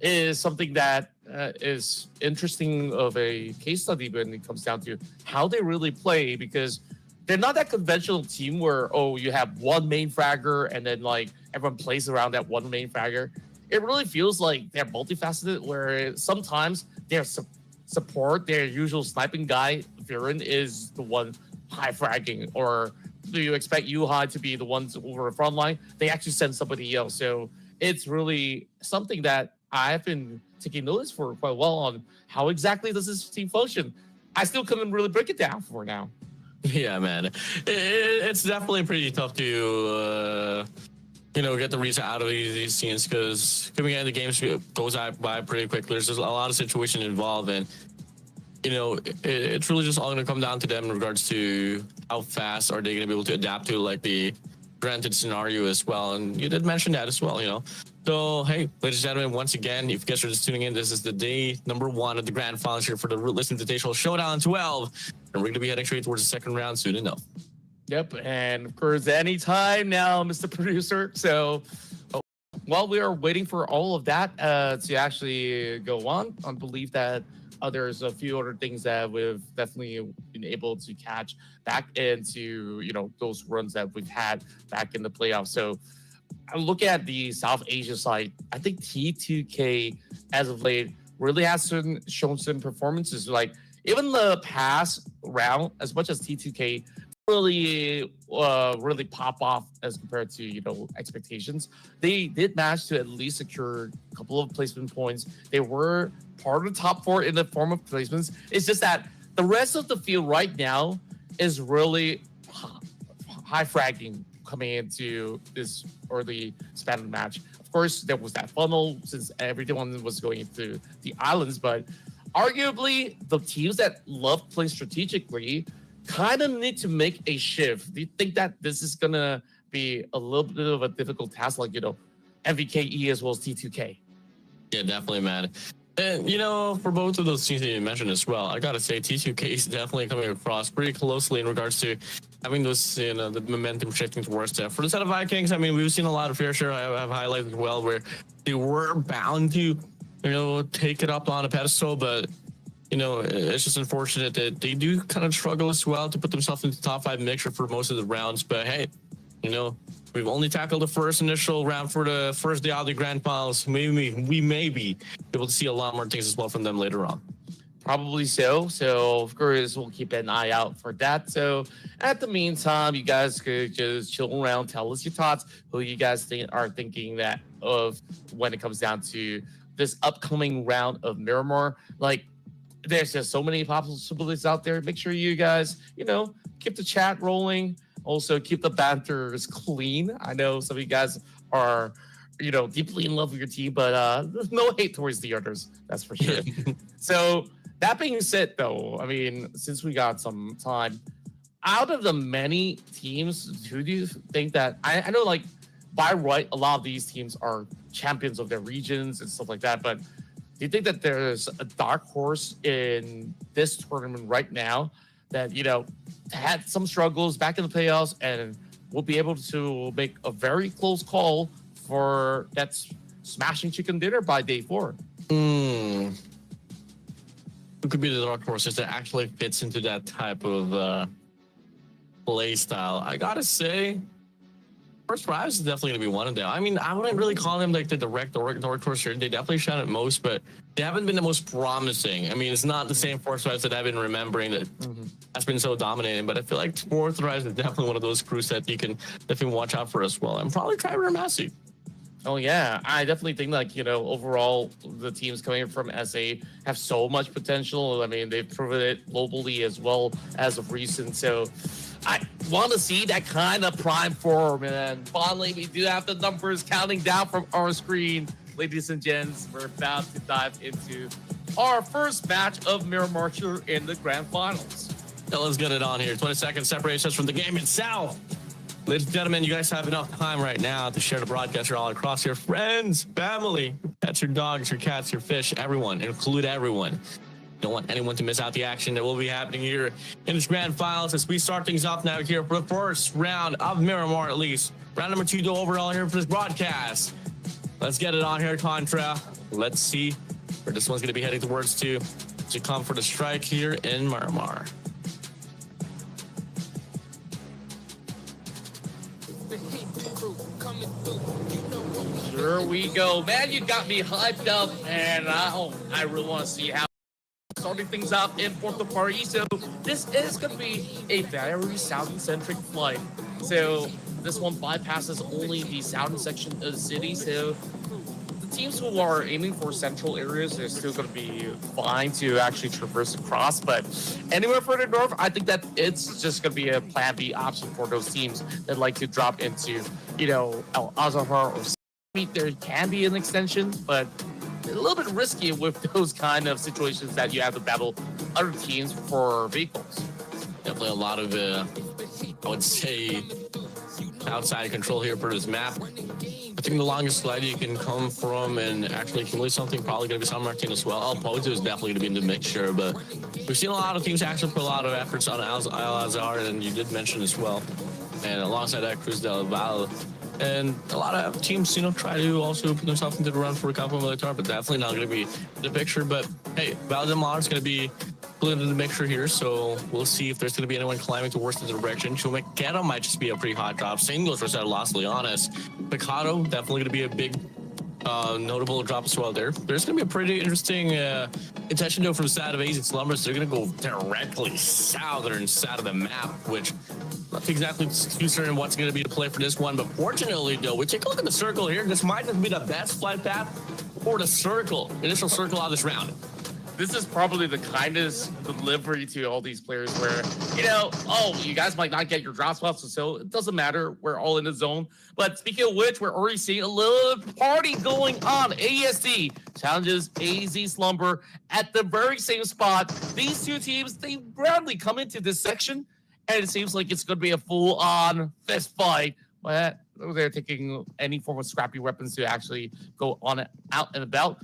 is something that is interesting of a case study when it comes down to how they really play, because they're not that conventional team where, you have one main fragger and then like everyone plays around that one main fragger. It really feels like they're multifaceted, where sometimes their support, their usual sniping guy, Viren, is the one high fragging, or do you expect Yuhai to be the ones over the front line? They actually send somebody else. So it's really something that I've been taking notice for quite a while on how exactly does this team function. I still couldn't really break it down for now. Yeah, man, it's definitely pretty tough to get the reason out of these scenes, because coming into the games goes by pretty quickly. There's just a lot of situations involved, and it's really just all going to come down to them in regards to how fast are they going to be able to adapt to like the granted scenario as well. And you did mention that as well, So, hey, ladies and gentlemen, once again, if you guys are just tuning in, this is the day number 1 of the grand finals here for the Ruthless Invitational Showdown 12. And we're going to be heading straight towards the second round soon enough. Yep, and of course, anytime now, Mr. Producer. So while we are waiting for all of that to actually go on, I believe that there's a few other things that we've definitely been able to catch back into, those runs that we've had back in the playoffs. So I look at the South Asia side. I think T2K, as of late, really has shown some performances. Like, even the past round, as much as T2K really pop off as compared to expectations, they did manage to at least secure a couple of placement points. They were part of the top 4 in the form of placements. It's just that the rest of the field right now is really high fragging coming into this early span of the match. Of course, there was that funnel since everyone was going into the islands, but arguably the teams that love playing strategically kind of need to make a shift. Do you think that this is gonna be a little bit of a difficult task, like MVKE as well as T2K? Yeah, definitely, man. And for both of those teams that you mentioned as well, I gotta say T2K is definitely coming across pretty closely in regards to having those, the momentum shifting towards them. For the set of Vikings, I mean, we've seen a lot of fair share. I have highlighted as well where they were bound to, take it up on a pedestal, but it's just unfortunate that they do kind of struggle as well to put themselves into the top 5 mixture for most of the rounds. But hey, we've only tackled the first initial round for the first day of the grand finals. Maybe we may be able to see a lot more things as well from them later on. Probably so. So of course we'll keep an eye out for that. So at the meantime, you guys could just chill around, tell us your thoughts, who you guys are thinking that of when it comes down to this upcoming round of Miramar. Like, there's just so many possibilities out there. Make sure you guys, keep the chat rolling. Also keep the banters clean. I know some of you guys are deeply in love with your team, but no hate towards the others, that's for sure. So that being said, though, I mean, since we got some time, out of the many teams, who do you think that I know, like, by right, a lot of these teams are champions of their regions and stuff like that, but do you think that there's a dark horse in this tournament right now that had some struggles back in the playoffs and will be able to make a very close call for that smashing chicken dinner by day 4? Who could be the dark horses that actually fits into that type of play style? I gotta say, First Rise is definitely gonna be one of them. I mean, I wouldn't really call them like the direct dark horse here. They definitely shine at most, but they haven't been the most promising. I mean, it's not the same Force Rise that I've been remembering that has been so dominating, but I feel like Fourth Rise is definitely one of those crews that you can definitely watch out for as well. And probably Trevor Massey. Oh yeah, I definitely think, like, overall the teams coming from SA have so much potential. I mean, they've proven it globally as well as of recent. So I want to see that kind of prime form. And finally, we do have the numbers counting down from our screen. Ladies and gents, we're about to dive into our first match of Miramar in the grand finals. So let's get it on here. 20 seconds separates us from the game itself. Ladies and gentlemen, you guys have enough time right now to share the broadcast all across your friends, family, pets, your dogs, your cats, your fish, everyone, include everyone. Don't want anyone to miss out the action that will be happening here in this grand finals as we start things off now here for the first round of Miramar, at least. Round number 2 overall here for this broadcast. Let's get it on here, Contra. Let's see where this one's going to be heading towards to come for the strike here in Miramar. Here we go, man. You got me hyped up, and I really want to see how starting things out in Puerto Party. So this is going to be a very Saudi-centric flight. So this one bypasses only the southern section of the city. So the teams who are aiming for central areas are still going to be fine to actually traverse across. But anywhere further north, I think that it's just going to be a plan B option for those teams that like to drop into, El Azahar or there can be an extension, but a little bit risky with those kind of situations that you have to battle other teams for vehicles. Definitely a lot of, I would say, outside control here for this map. I think the longest slide you can come from and actually accumulate something probably going to be San Martin as well. El Pozo is definitely going to be in the mixture, but we've seen a lot of teams actually put a lot of efforts on Al-Azhar, and you did mention as well. And alongside that, Cruz del Valle. And a lot of teams, try to also put themselves into the run for a couple of Militar, but definitely not going to be in the picture. But hey, Valle del Mar is going to be put into the mixture here, so we'll see if there's going to be anyone climbing towards the direction. Chumaquera might just be a pretty hot drop. Same goes for Los Leones. Picado, definitely going to be a big notable drop as well there. There's going to be a pretty interesting intention though from the side of AZ Slumbers. They're going to go directly southern side of the map, which not exactly too certain what's going to be the play for this one. But fortunately, though, we take a look at the circle here. This might just be the best flight path for the circle, initial circle of this round. This is probably the kindest delivery to all these players where, you guys might not get your drop spots, so it doesn't matter. We're all in the zone. But speaking of which, we're already seeing a little party going on. AESD challenges AZ Slumber at the very same spot. These two teams, they rarely come into this section, and it seems like it's going to be a full-on fist fight. But they're taking any form of scrappy weapons to actually go on out and about.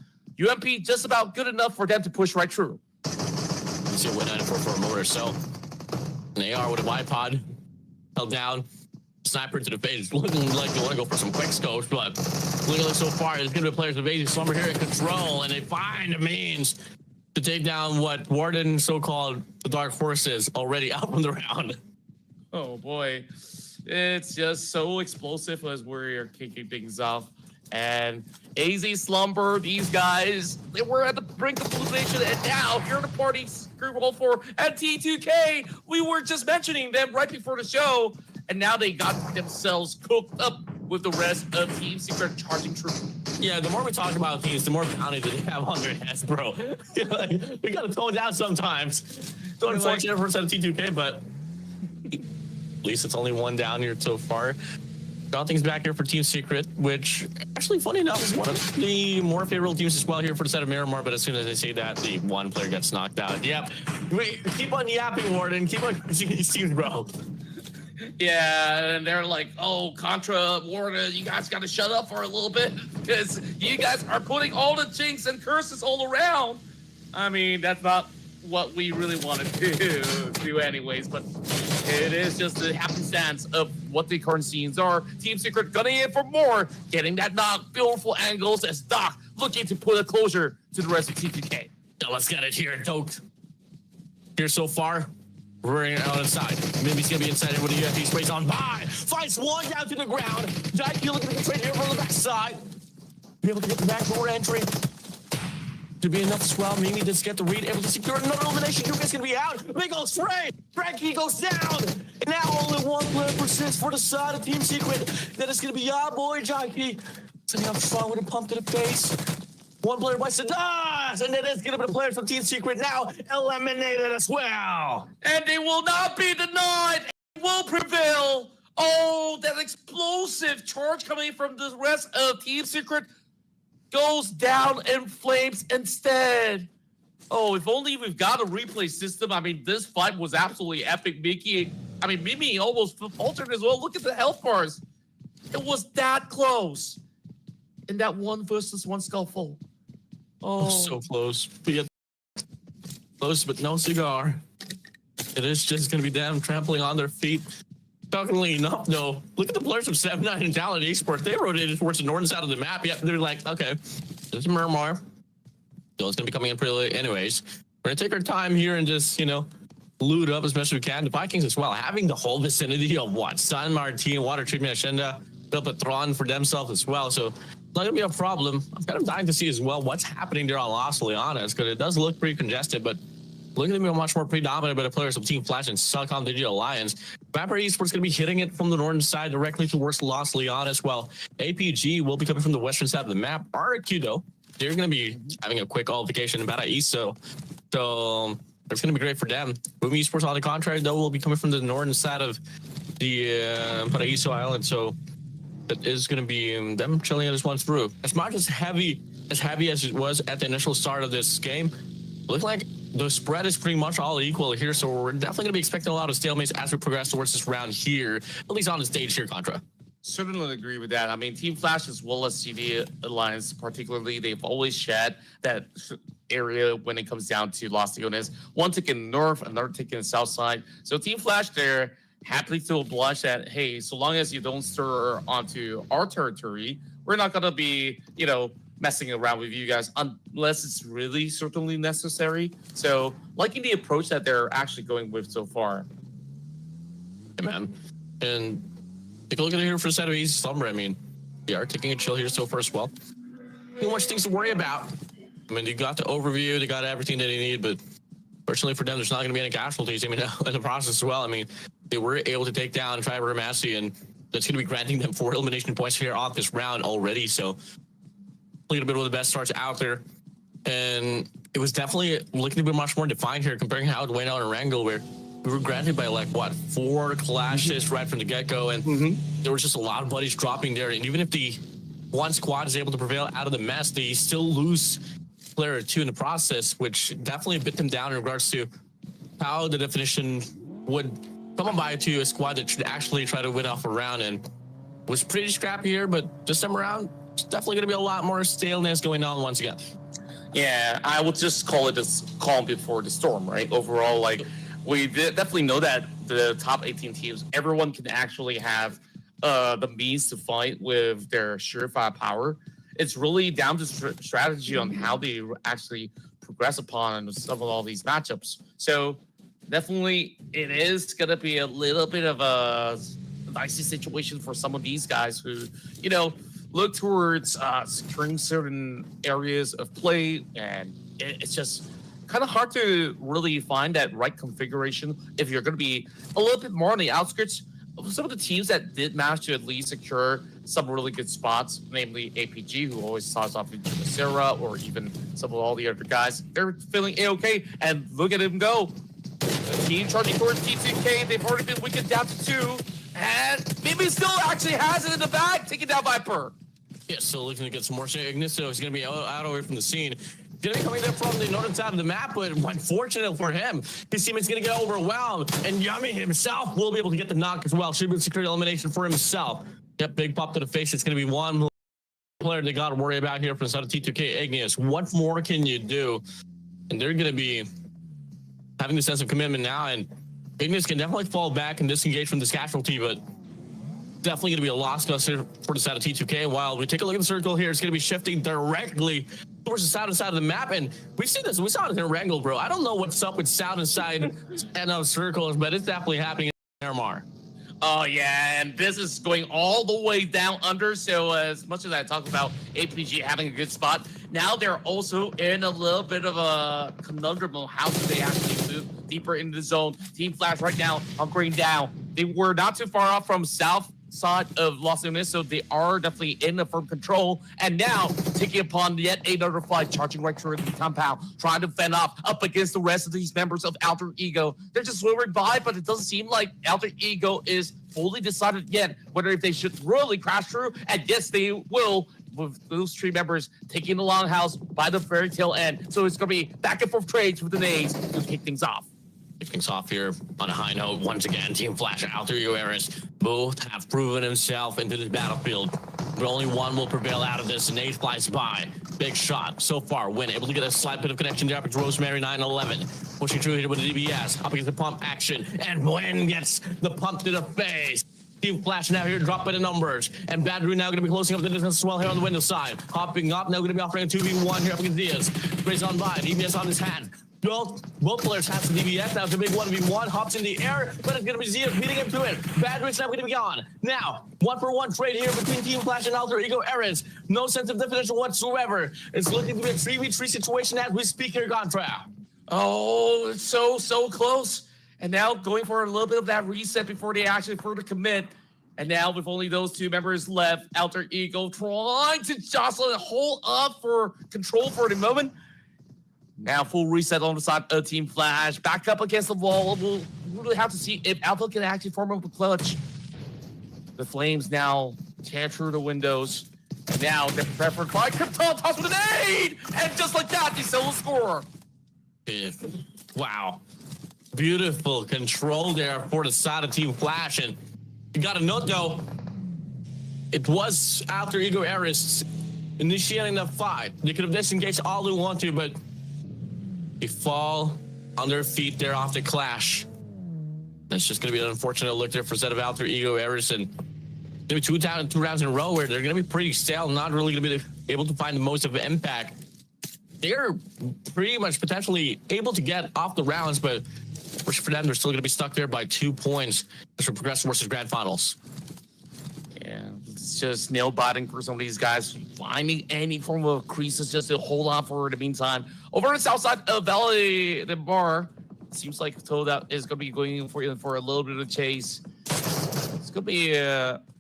UMP just about good enough for them to push right through. You see a win 94 for a motor, so an AR with a bipod held down, sniper to the face, looking like they want to go for some quick scopes, but looking like so far, there's going to be players with AZ Slumber here in control, and they find a means to take down what Warden, so-called the Dark Horse, is already out from the round. Oh boy, it's just so explosive as we're kicking things off. And AZ Slumber, these guys, they were at the brink of elimination, and now here in the party, Group Roll 4 and T2K, we were just mentioning them right before the show, and now they got themselves cooked up with the rest of Team Secret charging troop. Yeah, the more we talk about teams, the more bounty that they have on their heads, bro. Like, we gotta tone down sometimes. So unfortunate for T2K, but at least it's only one down here so far. Got things back here for Team Secret, which actually, funny enough, is one of the more favorable teams as well here for the set of Miramar. But as soon as I say that, the one player gets knocked out. Yep. Wait, keep on yapping, Warden. Keep on seeing these teams, bro. Yeah, and they're like, oh, Contra, Warden, you guys got to shut up for a little bit because you guys are putting all the jinx and curses all around. I mean, that's not what we really wanted to do anyways, but it is just the happenstance of what the current scenes are. Team Secret gunning in for more, getting that knock, beautiful angles as Doc looking to put a closure to the rest of T2K. Now let's get it here, Doc. Here so far, we're out inside. Maybe he's gonna be inside with the UFP sprays on by. Finds one down to the ground. Jackie looking to trade here from the backside. Be able to get the back door entry. To be enough as well. Mimi does get the read, able to secure another elimination. Juka's gonna be out. Big old spray. Frankie goes down. And now only one player persists for the side of Team Secret. That is gonna be our boy Jackie. Setting up strong with a pump to the face. One player bites the dust, and it is gonna be the players from Team Secret now eliminated as well. And they will not be denied. It will prevail. Oh, that explosive charge coming from the rest of Team Secret goes down in flames instead. Oh, if only we've got a replay system. I mean, this fight was absolutely epic. Mimi almost faltered as well. Look at the health bars. It was that close. In that 1v1 scuffle. Oh, so close. Close, but no cigar. It is just going to be them trampling on their feet. Shockingly enough, though, look at the players from 7-9 and Talent Esports. They rotated towards the northern side of the map. Yep, they're like, okay, this is Miramar. So it's going to be coming in pretty late anyways. We're going to take our time here and just, loot up as much as we can. The Vikings as well, having the whole vicinity of what? San Martin, Water Treatment, Hacienda, Bilpatron for themselves as well. So it's not going to be a problem. I'm kind of dying to see as well what's happening there on Los Leones, because it does look pretty congested, but looking to be much more predominant by the players of Team Flash and Succom Digital Alliance. Vampire Esports going to be hitting it from the northern side directly towards Los Leones, while APG will be coming from the western side of the map. RQ, though, they're going to be having a quick qualification in Paraíso. So it's going to be great for them. Boom Esports, on the contrary, though, will be coming from the northern side of the Paraíso Island. So that is going to be them chilling this one through. As much as heavy as it was at the initial start of this game, looks like the spread is pretty much all equal here, so we're definitely going to be expecting a lot of stalemates as we progress towards this round here, at least on the stage here, Contra. Certainly agree with that. I mean, Team Flash as well as CD Alliance, particularly, they've always shed that area when it comes down to Los Leones. One taking north, another taking the south side. So Team Flash, they're happily to oblige that, hey, so long as you don't stir onto our territory, we're not going to be, messing around with you guys unless it's really certainly necessary. So liking the approach that they're actually going with so far. Yeah, man. And take a look at it here for the side of Easy Slumber. I mean, they are taking a chill here so far as well. Too much things to worry about. I mean, they got the overview, they got everything that they need, but fortunately for them, there's not going to be any casualties. I mean, in the process as well. I mean, they were able to take down Triber Massey, and that's going to be granting them 4 elimination points here off this round already. So a little bit of the best starts out there, and it was definitely looking to be much more defined here comparing how it went out in Erangel, where we were granted by 4 clashes right from the get-go, and there was just a lot of buddies dropping there. And even if the one squad is able to prevail out of the mess, they still lose a player or two in the process, which definitely bit them down in regards to how the definition would come on by to a squad that should actually try to win off a round. And was pretty scrappy here, but this time around, it's definitely going to be a lot more staleness going on once again. Yeah, I would just call it this calm before the storm, right? Overall, we definitely know that the top 18 teams, everyone can actually have the means to fight with their surefire power. It's really down to strategy on how they actually progress upon some of all these matchups. So definitely it is going to be a little bit of a dicey situation for some of these guys who, look towards securing certain areas of play, and it's just kind of hard to really find that right configuration if you're going to be a little bit more on the outskirts. Some of the teams that did manage to at least secure some really good spots, namely APG, who always starts off into Sarah, or even some of all the other guys, they're feeling A-okay, and look at him go. The team charging towards T2K, they've already been weakened down to 2, and maybe still actually has it in the bag, taking down Viper. Yeah, still looking to get some more Ignis, so he's going to be out away from the scene. Gonna be coming there from the northern side of the map, but unfortunate for him, his teammate's gonna get overwhelmed, and Yummy himself will be able to get the knock as well. Should be secure elimination for himself. Yep, big pop to the face. It's gonna be one player they gotta worry about here from the side of T2K Ignis. What more can you do? And they're gonna be having the sense of commitment now, and Ignis can definitely fall back and disengage from this casualty, but definitely gonna be a loss for the side of T2K. While we take a look at the circle here, it's gonna be shifting directly towards the southern side of the map, and we've seen this. We saw it in Erangel, bro. I don't know what's up with southern side and circles, but it's definitely happening in Miramar. Oh yeah, and this is going all the way down under. So as much as I talk about APG having a good spot, now they're also in a little bit of a conundrum of how do they actually move deeper into the zone. Team Flash right now hunkering down. They were not too far off from south side of Los Angeles, so they are definitely in a firm control, and now taking upon yet another fight, charging right through the compound, trying to fend off up against the rest of these members of Alter Ego. They're just swimming by, but it doesn't seem like Alter Ego is fully decided yet whether if they should really crash through, and yes, they will, with those 3 members taking the longhouse by the fairy tail end. So it's going to be back and forth trades with the nades to kick things off. Things off here on a high note. Once again, Team Flash and Alter Ego Eris both have proven himself into this battlefield, but only one will prevail out of this, and Nate flies by. Big shot so far. Win able to get a slight bit of connection there up to Rosemary 911. Pushing through here with the DBS. Up against the pump action, and Win gets the pump to the face. Team Flash now here, drop by the numbers. And Badru now going to be closing up the distance as well here on the window side. Hopping up, now going to be offering a 2v1 here up against Diaz. Grace on by, DBS on his hand. Both players have some DBS. Now it's a big 1v1. Hops in the air, but it's going to be Zia beating him to it. Badrick's now going to be gone. Now, 1-for-1 trade here between Team Flash and Alter Ego Eris. No sense of definition whatsoever. It's looking to be a 3v3 situation as we speak here, Contra. Oh, it's so close. And now going for a little bit of that reset before they actually further commit. And now with only those 2 members left, Alter Ego trying to jostle and hold up for control for the moment. Now full reset on the side of Team Flash. Back up against the wall. We'll really have to see if Alpha can actually form up a clutch. The Flames now tear through the windows. And now they're prepared for a fight. Krypton toss with an aid! And just like that, they still score. Wow. Beautiful control there for the side of Team Flash. And you got to note, though, it was Alter Ego Eris initiating the fight. They could have disengaged all they want to, but they fall on their feet there off the clash. That's just going to be an unfortunate look there for a set of Alter Ego Eris, and maybe 2 rounds in a row where they're going to be pretty stale, not really going to be able to find the most of an impact. They're pretty much potentially able to get off the rounds, but for them, they're still going to be stuck there by 2 points as we progress versus grand finals. Yeah, it's just nail-biting for some of these guys. Finding any form of creases just to hold on for the meantime. Over on the south side of Valley the Bar, seems like Toad is going to be going for a little bit of chase. It's going to be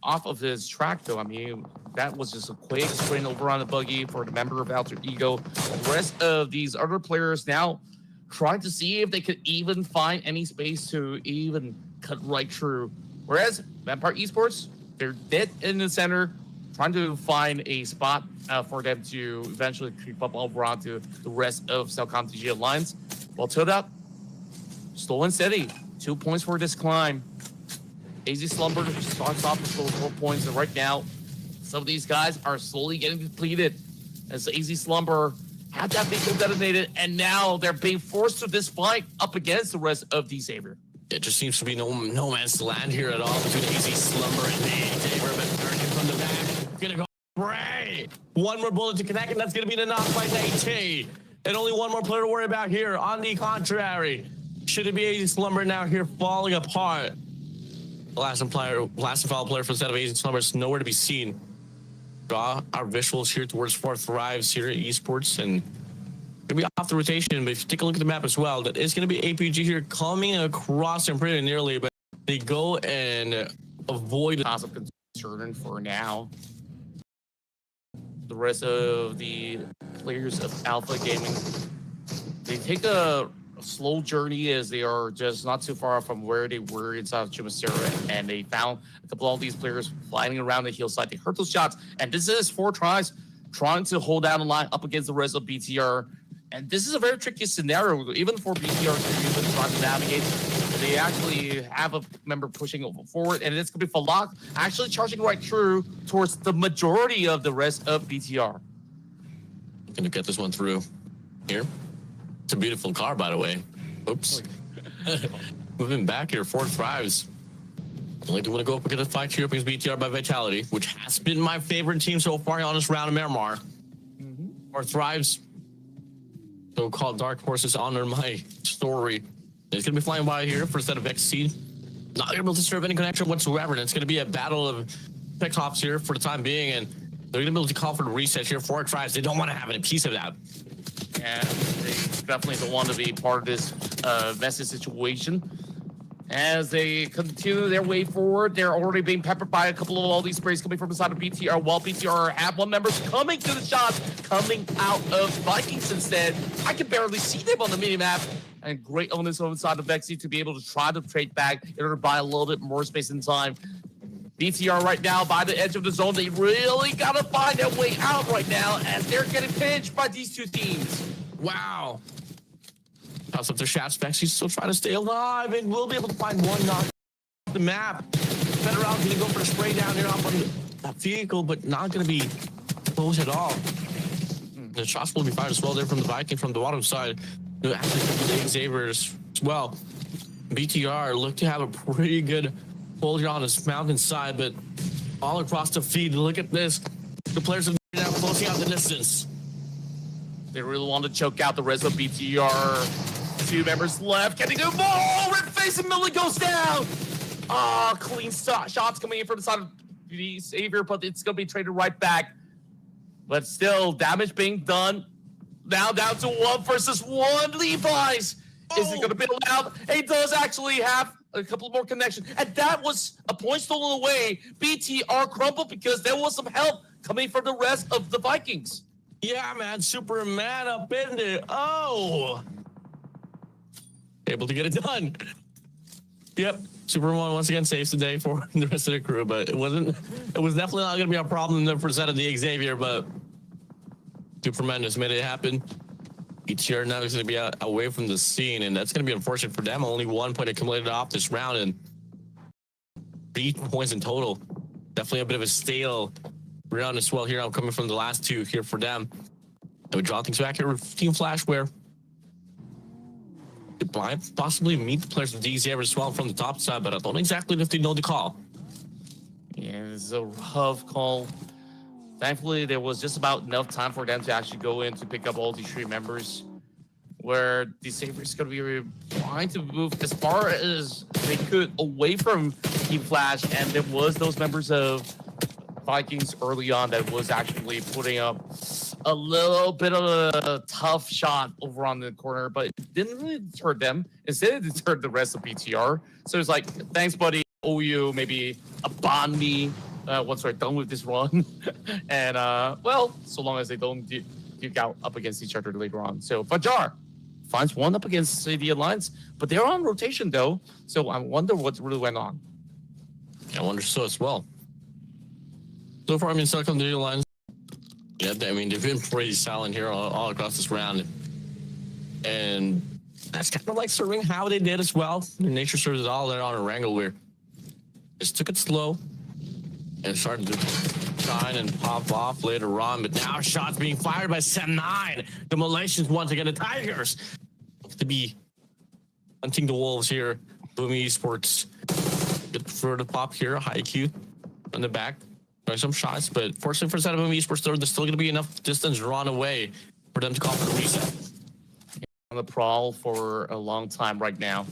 off of his track, though. I mean, that was just a quick sprint over on the buggy for the member of Alter Ego. The rest of these other players now trying to see if they could even find any space to even cut right through. Whereas Vampire Esports, they're dead in the center, trying to find a spot for them to eventually creep up over onto the rest of Celcom TG Alliance. Well, Toad slow and steady. 2 points for this climb. AZ Slumber starts off with 4 points, and right now, some of these guys are slowly getting depleted as AZ Slumber had that big move detonated, and now they're being forced to this fight up against the rest of D-Savior. It just seems to be no man's land here at all between AZ Slumber and D-Savior, but American from the back, gonna go Bray. 1 more bullet to connect, and that's gonna be the knock by Nate. And only 1 more player to worry about here. On the contrary, should it be AZ Slumber now here falling apart? The last and final player for the set of AZ Slumber is nowhere to be seen. draw our visuals here towards 4 Thrives here at Esports, and gonna be off the rotation. But if you take a look at the map as well, that is gonna be APG here coming across them pretty nearly, but they go and avoid cause of concern for now. The rest of the players of Alpha Gaming, they take a slow journey as they are just not too far from where they were inside Chumacera, and they found a couple of these players flying around the hillside. They heard those shots, and this is 4 tries trying to hold down the line up against the rest of BTR. And this is a very tricky scenario, even for BTR to even try to navigate. They actually have a member pushing over forward, and it's going to be Falak actually charging right through towards the majority of the rest of BTR. Gonna get this one through here. It's a beautiful car, by the way. Oops. Moving back here, 4 Thrives. Only do want to go up against a fight here against BTR by Vitality, which has been my favorite team so far on this round of Miramar. 4 Thrives, so-called dark horses honor my story. It's going to be flying by here for a set of XC. Not able to serve any connection whatsoever. And it's going to be a battle of pick hops here for the time being. And they're going to be able to call for the reset here. 4 Thrives, they don't want to have any piece of that. And they definitely don't want to be part of this messy situation. As they continue their way forward, they're already being peppered by a couple of all these sprays coming from the side of BTR, while BTR have one members coming to the shots, coming out of Vikings instead. I can barely see them on the minimap. And great on this on the side of Vexy to be able to try to trade back in order to buy a little bit more space and time. BTR right now by the edge of the zone. They really got to find their way out right now, as they're getting pinched by these two teams. Wow. Toss up their shots. Vexy's still trying to stay alive and will be able to find one knock off the map. Better out, gonna go for a spray down here off on that vehicle, but not gonna be close at all. The shots will be fired as well there from the Viking from the bottom side. Actually, the Xavier's as well. BTR look to have a pretty good hold here on this mountainside, but all across the feed, look at this. The players are now closing out the distance. They really want to choke out the rest of BTR. 2 members left. Can they do more? Red face and Millie goes down. Ah, clean shots coming in from the side of the Xavier, but it's going to be traded right back. But still, damage being done. Now down to 1 versus 1. Levi's. Is it going to be allowed? He does actually have a couple more connections. And that was a point stolen away. BTR crumbled because there was some help coming from the rest of the Vikings. Yeah, man. Superman up in there. Oh. Able to get it done. Yep. Superman once again saves the day for the rest of the crew, but it was definitely not going to be a problem there for the set of the Xavier, but Superman just made it happen. BTR now is going to be away from the scene, and that's going to be unfortunate for them. Only 1 point accumulated off this round, and 3 points in total. Definitely a bit of a stale round as well here. I'm coming from the last 2 here for them. And we draw things back here with Team Flash, where they might possibly meet the players of DZR as well from the top side, but I don't exactly know if they know the call. Yeah, it's a rough call. Thankfully, there was just about enough time for them to actually go in to pick up all these 3 members, where the Sabres is going to be trying to move as far as they could away from Team Flash, and there was those members of Vikings early on that was actually putting up a little bit of a tough shot over on the corner, but it didn't really deter them. Instead, it deterred the rest of BTR. So it's like, thanks, buddy. Owe you maybe a bond me once we're done with this run. And, well, so long as they don't duke out up against each other later on. So Fajar finds one up against the Alliance, but they're on rotation, though. So I wonder what really went on. I wonder so as well. So far, I mean, stuck on the Alliance. Yeah, I mean, they've been pretty silent here all across this round. And that's kind of like serving how they did as well. Nature serves it all there on Erangel, where just took it slow and started to shine and pop off later on. But now shots being fired by Sem9. The Malaysians once again, the Tigers, to be hunting the wolves here. PUBG Esports good for the pop here. High Q on the back. Some shots, but fortunately for set of PUBG Esports, there's still going to be enough distance run away for them to call for the reset. On the prowl for a long time right now.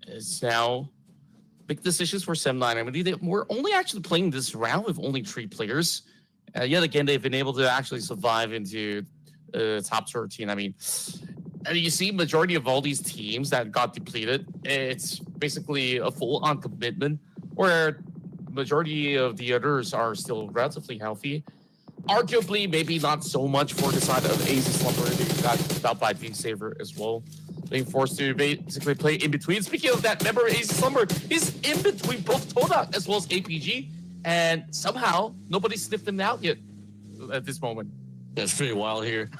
It's now big decisions for Sem9. I mean, we're only actually playing this round with only 3 players. Yet again, they've been able to actually survive into top 13. I mean, and you see majority of all these teams that got depleted, it's basically a full-on commitment, where majority of the others are still relatively healthy. Arguably, maybe not so much for the side of AZ Slumber. They got stopped by Being Saver as well, being forced to basically play in between. Speaking of that, remember AZ Slumber, he's in between both Todak as well as APG, and somehow nobody sniffed him out yet at this moment. That's pretty wild here.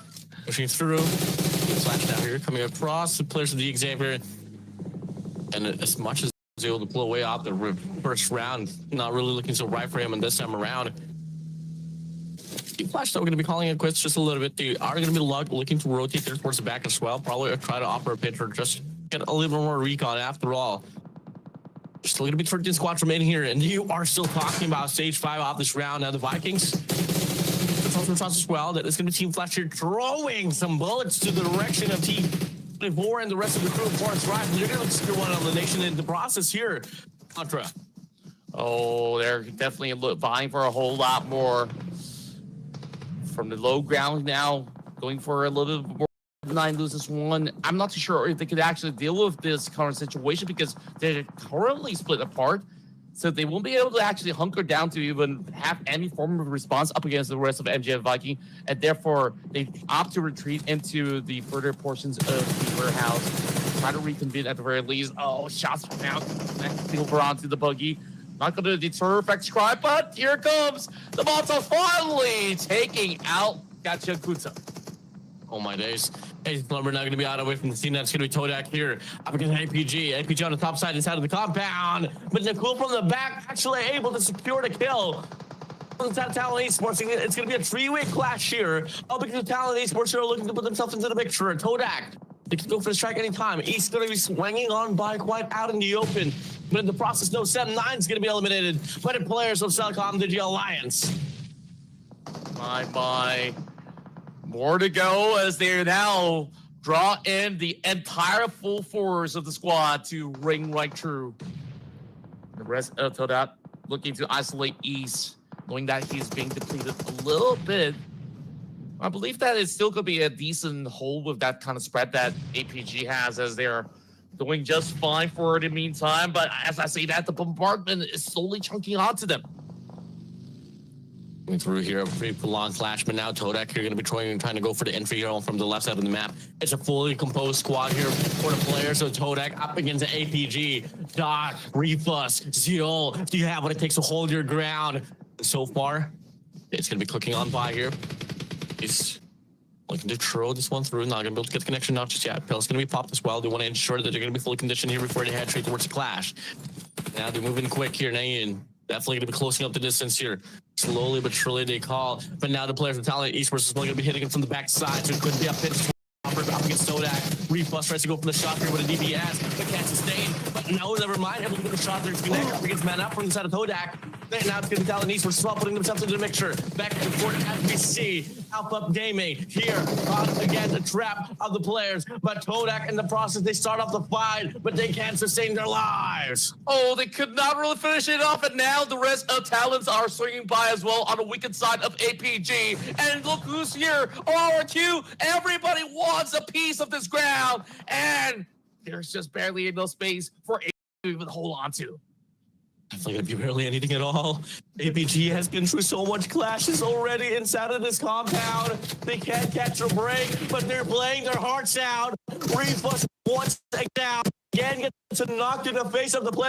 Pushing through, slash down here, coming across the players of the Xavier, and as much as he was able to pull away out the first round, not really looking so right for him, and this time around. Flash, though, we're going to be calling it quits just a little bit. They are going to be looking to rotate there towards the back as well. Probably try to offer a pitch or just get a little bit more recon after all. Still going to be 13 squads remaining here, and you are still talking about stage 5 off this round. Now the Vikings, the shots as well. That is going to be Team Flash here throwing some bullets to the direction of Team 4 and the rest of the crew. Forest Rise, and you're going to secure one elimination in the process here. Contra. Oh, they're definitely vying for a whole lot more. From the low ground now, going for a little bit more. 9 loses 1. I'm not too sure if they could actually deal with this current situation because they're currently split apart. So they won't be able to actually hunker down to even have any form of response up against the rest of MGF Viking. And therefore, they opt to retreat into the further portions of the warehouse. Try to reconvene at the very least. Oh, shots from out. Over onto the buggy. Not going to deter Effect Scribe, but here comes the Molotov finally taking out Gachakuta. Oh my days. Hey, Slumber now going to be out away from the scene. That's going to be Todak here. Up against APG. APG on the top side inside of the compound. But Nicole from the back actually able to secure the kill. From the Talent Esports, it's going to be a 3-way clash here. Oh, because the Talent Esports are looking to put themselves into the picture. Todak, they can go for the strike anytime. He's going to be swinging on by quite out in the open. But in the process, no, Sem9 is going to be eliminated by the players of Celcom Digi Alliance. My. More to go as they now draw in the entire full force of the squad to ring right true. The rest of Todak looking to isolate East, knowing that he's being depleted a little bit. I believe that it's still going to be a decent hold with that kind of spread that APG has, as they're doing just fine for the meantime. But as I say that, the bombardment is slowly chunking onto them. Through here, a pretty prolonged clash, but now Todak here going to be trying to go for the entry here from the left side of the map. It's a fully composed squad here for the players. So Todak up against the APG, Doc, Refus, Zeol. Do you have what it takes to hold your ground? So far, it's going to be clicking on by here. He's looking to throw this one through. Not going to be able to get the connection, not just yet. Pill's going to be popped as well. They want to ensure that they're going to be fully conditioned here before they head straight towards the clash. Now they're moving quick here. Now definitely going to be closing up the distance here. Slowly but surely they call. But now the players of Talent Esports is going to be hitting him from the backside. So it could be a pitch up against Todak. Refus tries to go for the shot here with a DPS, but can't sustain. But no, never mind. Able to get the shot there to connect up against man up from the side of Todak. And now it's going to be Talent Esports as well, putting themselves into the mixture. Back and forth as we see Alpha Gaming here again, the trap of the players. But Todak in the process, they start off the fight, but they can't sustain their lives. Oh, they could not really finish it off, and now the rest of Talents are swinging by as well on the wicked side of APG. And look who's here, RQ. Everybody wants a piece of this ground, and there's just barely enough space for APG to even hold on to. Definitely gonna be barely anything at all. APG has been through so much clashes already inside of this compound. They can't catch a break, but they're playing their hearts out. Refus once down again gets knocked in the face of the player.